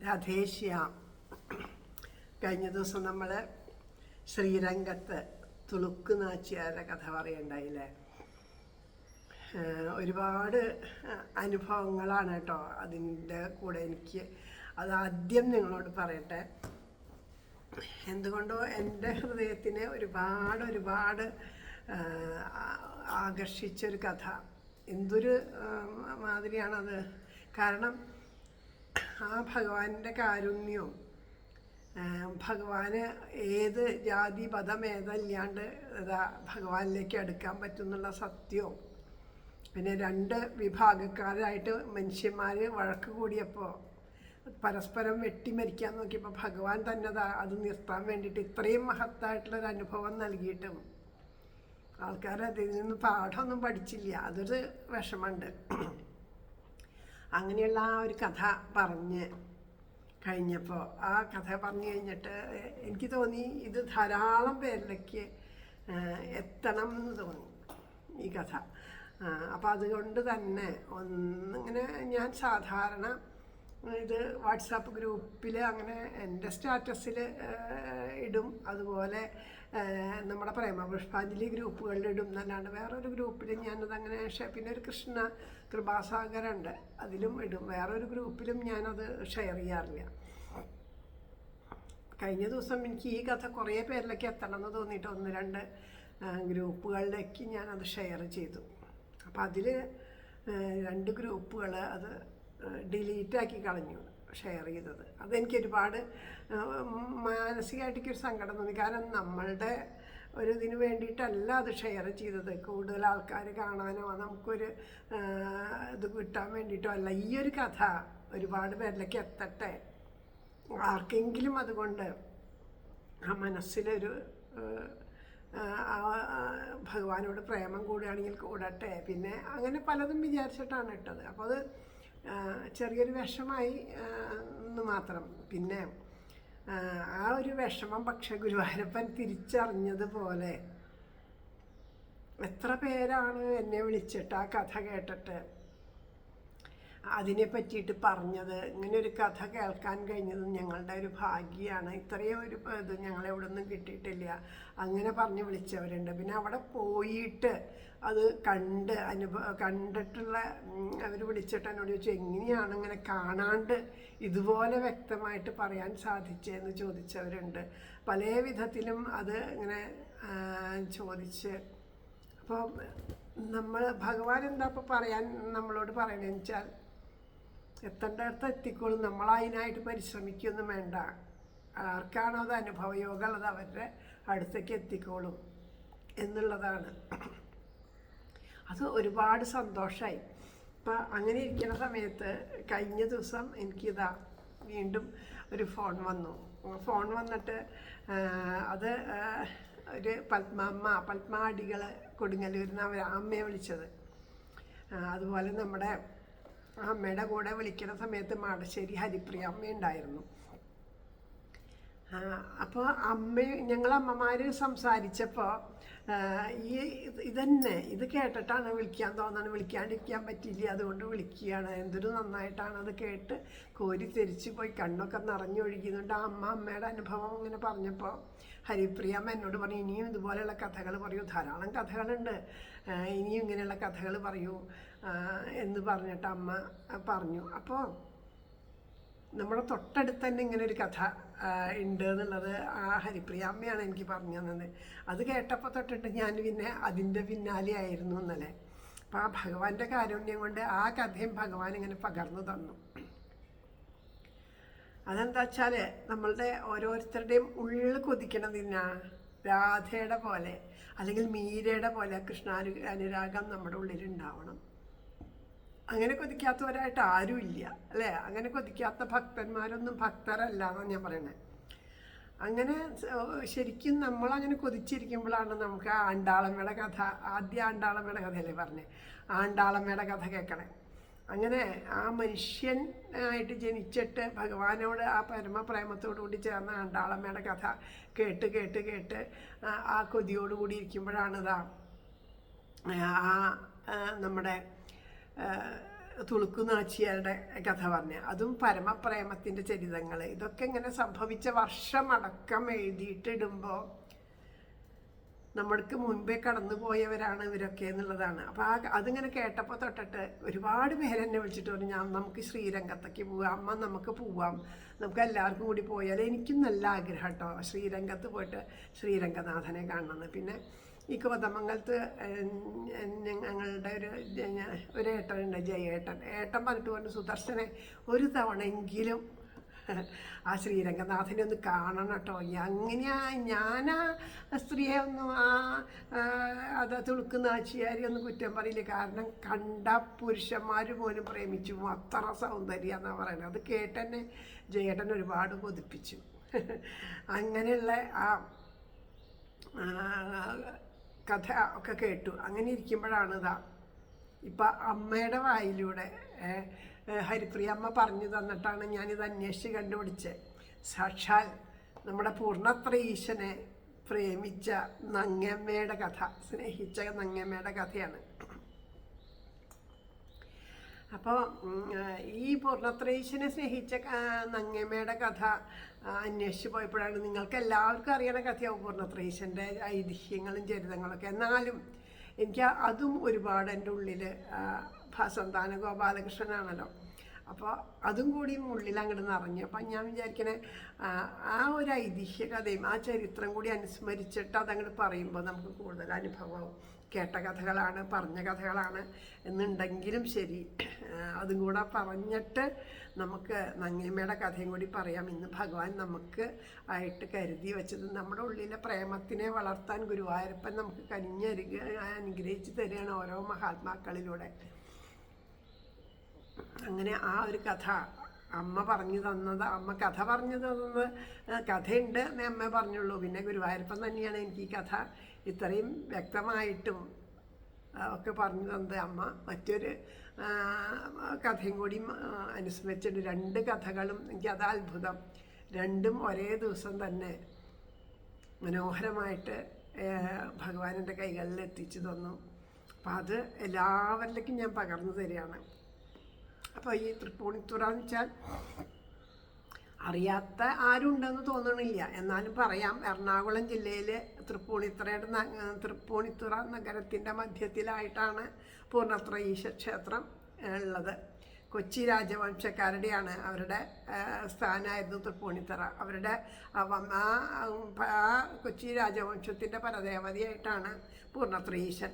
രാധേശ്യാം. കഴിഞ്ഞ ദിവസം നമ്മൾ ശ്രീരംഗത്ത് തുളുക്ക് നാച്ചിയാരുടെ കഥ പറയണ്ടായില്ലേ. ഒരുപാട് അനുഭവങ്ങളാണ് കേട്ടോ അതിൻ്റെ കൂടെ. എനിക്ക് അത് ആദ്യം നിങ്ങളോട് പറയട്ടെ. എന്തുകൊണ്ടോ എൻ്റെ ഹൃദയത്തിനെ ഒരുപാട് ആകർഷിച്ചൊരു കഥ. എന്തൊരു മാതിരിയാണത്. കാരണം ആ ഭഗവാന്റെ കാരുണ്യവും ഭഗവാന് ഏത് ജാതി മതമേതല്ലാണ്ട് ഭഗവാനിലേക്ക് അടുക്കാൻ പറ്റുന്നുള്ള സത്യവും, പിന്നെ രണ്ട് വിഭാഗക്കാരായിട്ട് മനുഷ്യന്മാർ വഴക്ക് കൂടിയപ്പോൾ പരസ്പരം വെട്ടിമരിക്കാൻ നോക്കിയപ്പോൾ ഭഗവാൻ തന്നെ അത് നിർത്താൻ വേണ്ടിയിട്ട് ഇത്രയും മഹത്തായിട്ടുള്ളൊരു അനുഭവം നൽകിയിട്ടും ആൾക്കാർ അതിൽ നിന്ന് പാഠമൊന്നും പഠിച്ചില്ല. അതൊരു വിഷമമുണ്ട്. അങ്ങനെയുള്ള ആ ഒരു കഥ പറഞ്ഞ് കഴിഞ്ഞപ്പോൾ, ആ കഥ പറഞ്ഞു കഴിഞ്ഞിട്ട് എനിക്ക് തോന്നി ഇത് ധാരാളം പേരിലേക്ക് എത്തണം എന്ന് തോന്നി ഈ കഥ. അപ്പം അതുകൊണ്ട് തന്നെ ഒന്നിങ്ങനെ ഞാൻ സാധാരണ ഇത് വാട്സാപ്പ് ഗ്രൂപ്പിൽ അങ്ങനെ എൻ്റെ സ്റ്റാറ്റസിൽ ഇടും, അതുപോലെ നമ്മുടെ പ്രേമപുഷ്പാഞ്ജലി ഗ്രൂപ്പുകളിൽ ഇടും എന്നല്ലാണ്ട് വേറൊരു ഗ്രൂപ്പിൽ ഞാനതങ്ങനെ പിന്നെ ഒരു കൃഷ്ണ കൃപാസാഗരുണ്ട്, അതിലും ഇടും. വേറൊരു ഗ്രൂപ്പിലും ഞാനത് ഷെയർ ചെയ്യാറില്ല. കഴിഞ്ഞ ദിവസം എനിക്ക് ഈ കഥ കുറേ പേരിലേക്ക് എത്തണം എന്ന് തോന്നിയിട്ട് 1-2 ഗ്രൂപ്പുകളിലേക്ക് ഞാനത് ഷെയർ ചെയ്തു. അപ്പം അതിൽ 2 ഗ്രൂപ്പുകൾ അത് ഡിലീറ്റാക്കി കളഞ്ഞു ഷെയർ ചെയ്തത്. അതെനിക്ക് ഒരുപാട് മാനസികമായിട്ടൊരു സങ്കടം തോന്നി. കാരണം നമ്മളുടെ ഒരു ഇതിന് വേണ്ടിയിട്ടല്ല അത് ഷെയർ ചെയ്തത്, കൂടുതൽ ആൾക്കാർ കാണാനോ നമുക്കൊരു ഇത് കിട്ടാൻ വേണ്ടിയിട്ടോ അല്ല. ഈ ഒരു കഥ ഒരുപാട് പേരിലേക്ക് എത്തട്ടെ, ആർക്കെങ്കിലും അതുകൊണ്ട് ആ മനസ്സിലൊരു ഭഗവാനോട് പ്രേമം കൂടുകയാണെങ്കിൽ കൂടട്ടെ. പിന്നെ അങ്ങനെ പലതും വിചാരിച്ചിട്ടാണ് ഇട്ടത്. അപ്പോൾ അത് ചെറിയൊരു വിഷമായി എന്ന് മാത്രം. പിന്നെ ആ ഒരു വിഷമം പക്ഷെ ഗുരുവായൂരപ്പൻ തിരിച്ചറിഞ്ഞതുപോലെ എത്ര പേരാണ് എന്നെ വിളിച്ചിട്ട് ആ കഥ കേട്ടിട്ട് അതിനെ പറ്റിയിട്ട് പറഞ്ഞത്. ഇങ്ങനെ ഒരു കഥ കേൾക്കാൻ കഴിഞ്ഞത് ഞങ്ങളുടെ ഒരു ഭാഗ്യമാണ്. ഇത്രയും ഒരു ഇത് ഞങ്ങളെവിടെ ഒന്നും കിട്ടിയിട്ടില്ല. അങ്ങനെ പറഞ്ഞ് വിളിച്ചവരുണ്ട്. പിന്നെ അവിടെ പോയിട്ട് അത് കണ്ടിട്ടുള്ള അവർ വിളിച്ചിട്ട് എന്നോട് ചോദിച്ചു, എങ്ങനെയാണ് ഇങ്ങനെ കാണാണ്ട് ഇതുപോലെ വ്യക്തമായിട്ട് പറയാൻ സാധിച്ചതെന്ന് ചോദിച്ചവരുണ്ട്. പല വിധത്തിലും അത് ഇങ്ങനെ ചോദിച്ച്. അപ്പോൾ നമ്മൾ ഭഗവാൻ എന്താ ഇപ്പോൾ പറയാൻ നമ്മളോട് പറയണമെന്ന് വെച്ചാൽ, എത്തേണ്ടടുത്ത് എത്തിക്കോളും, നമ്മളതിനായിട്ട് പരിശ്രമിക്കൊന്നും വേണ്ട. ആർക്കാണോ അത് അനുഭവയോഗം അത് അവരുടെ അടുത്തേക്ക് എത്തിക്കോളും എന്നുള്ളതാണ്. അത് ഒരുപാട് സന്തോഷമായി. അപ്പം അങ്ങനെ ഇരിക്കുന്ന സമയത്ത് കഴിഞ്ഞ ദിവസം എനിക്കിതാ വീണ്ടും ഒരു ഫോൺ വന്നിട്ട് അത് ഒരു പത്മ അടികൾ കൊടുങ്ങല്ലൂരിൽ നിന്ന് അവർ അമ്മയെ വിളിച്ചത്. അതുപോലെ നമ്മുടെ അമ്മയുടെ കൂടെ വിളിക്കുന്ന സമയത്ത് മാടശ്ശേരി ഹരിപ്രിയ അമ്മ ഉണ്ടായിരുന്നു. അപ്പോൾ ഞങ്ങളമ്മമാർ സംസാരിച്ചപ്പോൾ ഇത് കേട്ടിട്ടാണ് വിളിക്കാൻ തോന്നുന്നത്. വിളിക്കാണ്ടിരിക്കാൻ പറ്റില്ല, അതുകൊണ്ട് വിളിക്കുകയാണ്. എന്തൊരു നന്നായിട്ടാണ് അത് കേട്ട് കോരി തെരിച്ച് പോയി കണ്ണൊക്കെ നിറഞ്ഞൊഴുകുന്നുണ്ട്. അമ്മയുടെ അനുഭവം ഇങ്ങനെ പറഞ്ഞപ്പോൾ ഹരിപ്രിയ അമ്മ എന്നോട് പറഞ്ഞു, ഇനിയും ഇതുപോലെയുള്ള കഥകൾ പറയൂ, ധാരാളം കഥകളുണ്ട്, ഇനിയും ഇങ്ങനെയുള്ള കഥകൾ പറയൂ എന്ന് പറഞ്ഞിട്ട് അമ്മ പറഞ്ഞു. അപ്പോൾ നമ്മുടെ തൊട്ടടുത്ത് തന്നെ ഇങ്ങനെ ഒരു കഥ ഉണ്ട് എന്നുള്ളത് ആ ഹരിപ്രിയ അമ്മയാണ് എനിക്ക് പറഞ്ഞു തന്നത്. അത് കേട്ടപ്പോൾ തൊട്ടിട്ട് ഞാൻ പിന്നെ അതിൻ്റെ പിന്നാലെ ആയിരുന്നു ഇന്നലെ. അപ്പം ആ ഭഗവാന്റെ കാരുണ്യം കൊണ്ട് ആ കഥയും ഭഗവാൻ ഇങ്ങനെ പകർന്നു തന്നു. അതെന്താ വെച്ചാൽ നമ്മളുടെ ഓരോരുത്തരുടെയും ഉള്ളിൽ കൊതിക്കണതിനാ രാധയുടെ പോലെ അല്ലെങ്കിൽ മീരയുടെ പോലെ കൃഷ്ണാനുരാഗം നമ്മുടെ ഉള്ളിലുണ്ടാവണം. അങ്ങനെ കൊതിക്കാത്തവരായിട്ട് ആരുമില്ല അല്ലേ. അങ്ങനെ കൊതിക്കാത്ത ഭക്തന്മാരൊന്നും ഭക്തരല്ല എന്നാണ് ഞാൻ പറയണത്. അങ്ങനെ ശരിക്കും നമ്മളങ്ങനെ കൊതിച്ചിരിക്കുമ്പോഴാണ് നമുക്ക് ആണ്ടാളമ്മയുടെ കഥ, ആദ്യ ആണ്ടാളമ്മയുടെ കഥയല്ലേ പറഞ്ഞേ, ആണ്ടാളമ്മയുടെ കഥ കേൾക്കണേ. അങ്ങനെ ആ മനുഷ്യൻ ആയിട്ട് ജനിച്ചിട്ട് ഭഗവാനോട് ആ പരമപ്രേമത്തോടു കൂടി ചേർന്ന ആണ്ടാളമ്മയുടെ കഥ കേട്ട് കേട്ട് കേട്ട് ആ കൊതിയോടുകൂടി ഇരിക്കുമ്പോഴാണിതാ നമ്മുടെ തുളുക്കുനാച്ചിയാരുടെ കഥ പറഞ്ഞ അതും പരമപ്രേമത്തിൻ്റെ ചരിതങ്ങൾ, ഇതൊക്കെ ഇങ്ങനെ സംഭവിച്ച വർഷമടക്കം എഴുതിയിട്ടിടുമ്പോൾ നമ്മൾക്ക് മുൻപേ കടന്നു പോയവരാണ് ഇവരൊക്കെ എന്നുള്ളതാണ്. അപ്പോൾ അതിങ്ങനെ കേട്ടപ്പോൾ തൊട്ടിട്ട് ഒരുപാട് പേരെന്നെ വിളിച്ചിട്ട് പറഞ്ഞു, നമുക്ക് ശ്രീരംഗത്തേക്ക് പോവാം, അമ്മ നമുക്ക് പോവാം, നമുക്ക് എല്ലാവർക്കും കൂടി പോയാൽ. എനിക്കും നല്ല ആഗ്രഹം കേട്ടോ ശ്രീരംഗത്ത് പോയിട്ട് ശ്രീരംഗനാഥനെ കാണണമെന്ന്. പിന്നെ ഈ കോതമംഗലത്ത് ഞങ്ങളുടെ ഒരു ഏട്ടനുണ്ട്, ജയേട്ടൻ. ഏട്ടൻ പറഞ്ഞിട്ട് പറഞ്ഞു, സുദർശനെ ഒരു തവണയെങ്കിലും ആ ശ്രീരംഗനാഥനെ ഒന്ന് കാണണം കേട്ടോ. അങ്ങനെയാ ഞാൻ ആ സ്ത്രീയെ ഒന്നും അത് തുളുക്കുനാച്ചിയാരി ഒന്നും കുറ്റം പറയില്ല. കാരണം കണ്ട പുരുഷന്മാർ പോലും പ്രേമിച്ചു, അത്ര സൗന്ദര്യം എന്നാണ് പറയുന്നത്. അത് കേട്ടെന്നെ ജയേട്ടൻ ഒരുപാട് കൊതിപ്പിച്ചു. അങ്ങനെയുള്ള ആ കഥ ഒക്കെ കേട്ടു. അങ്ങനെ ഇരിക്കുമ്പോഴാണ് ഇപ്പം അമ്മയുടെ വായിലൂടെ ഹരിപ്രിയ അമ്മ പറഞ്ഞു തന്നിട്ടാണ് ഞാനിത് അന്വേഷിച്ച് കണ്ടുപിടിച്ചത്. സാക്ഷാൽ നമ്മുടെ പൂർണ്ണത്രയീശനെ പ്രേമിച്ച നങ്ങമ്മയുടെ കഥ, സ്നേഹിച്ച നങ്ങമ്മയുടെ കഥയാണ്. അപ്പോൾ ഈ പൂർണ്ണത്രയീശനെ സ്നേഹിച്ച നങ്ങമ്മയുടെ കഥ അന്വേഷിച്ച് പോയപ്പോഴാണ് നിങ്ങൾക്ക് എല്ലാവർക്കും അറിയണ കഥയാവും പൂർണ്ണത്രയീശൻ്റെ ഐതിഹ്യങ്ങളും ചരിതങ്ങളൊക്കെ. എന്നാലും എനിക്ക് അതും ഒരുപാട് എൻ്റെ ഉള്ളിൽ സന്താന ഗോപാലകൃഷ്ണനാണല്ലോ, അപ്പോൾ അതും കൂടി ഉള്ളിൽ അങ്ങോട്ട് നിറഞ്ഞു. അപ്പം ഞാൻ വിചാരിക്കണേ ആ ഒരു ഐതിഹ്യ കഥയും ആ ചരിത്രം കൂടി അനുസ്മരിച്ചിട്ട് അതങ്ങോട്ട് പറയുമ്പോൾ നമുക്ക് കൂടുതൽ അനുഭവമാവും. കേട്ട കഥകളാണ്, പറഞ്ഞ കഥകളാണ് എന്നുണ്ടെങ്കിലും ശരി, അതും കൂടെ പറഞ്ഞിട്ട് നമുക്ക് നങ്ങമ്മയുടെ കഥയും കൂടി പറയാം. ഇന്ന് ഭഗവാൻ നമുക്ക് ആയിട്ട് കരുതി വെച്ചത് നമ്മുടെ ഉള്ളിലെ പ്രേമത്തിനെ വളർത്താൻ ഗുരുവായൂരപ്പൻ നമുക്ക് അനുഗ്രഹിച്ച് തരികയാണ് ഓരോ മഹാത്മാക്കളിലൂടെ. അങ്ങനെ ആ ഒരു കഥ അമ്മ പറഞ്ഞു തന്നത്, അമ്മ കഥ പറഞ്ഞു തന്നത്, കഥയുണ്ട് എന്നേ അമ്മ പറഞ്ഞുള്ളൂ. പിന്നെ ഗുരുവായൂരപ്പൻ തന്നെയാണ് എനിക്ക് ഈ കഥ ഇത്രയും വ്യക്തമായിട്ടും ഒക്കെ പറഞ്ഞു തന്നത്. അമ്മ മറ്റൊരു കഥയും കൂടി അനുസ്മരിച്ചിട്ട് 2 കഥകളും എനിക്കത് അത്ഭുതം. രണ്ടും ഒരേ ദിവസം തന്നെ മനോഹരമായിട്ട് ഭഗവാന്റെ കൈകളിൽ എത്തിച്ചു തന്നു. അപ്പം അത് എല്ലാവരിലേക്കും ഞാൻ പകർന്നു തരികയാണ്. അപ്പോൾ ഈ തൃപ്പൂണിത്തുറ എന്ന് വെച്ചാൽ അറിയാത്ത ആരും ഉണ്ടെന്ന് തോന്നണില്ല, എന്നാലും പറയാം. എറണാകുളം ജില്ലയിലെ തൃപ്പൂണിത്തുറ നഗരത്തിൻ്റെ മധ്യത്തിലായിട്ടാണ് പൂർണ്ണത്രയീശ ക്ഷേത്രം ഉള്ളത്. കൊച്ചി രാജവംശക്കാരുടെയാണ്, അവരുടെ സ്ഥാനമായിരുന്നു തൃപ്പൂണിത്തുറ. അവരുടെ ആ കൊച്ചി രാജവംശത്തിൻ്റെ പരദേവതയായിട്ടാണ് പൂർണ്ണത്രയീശൻ.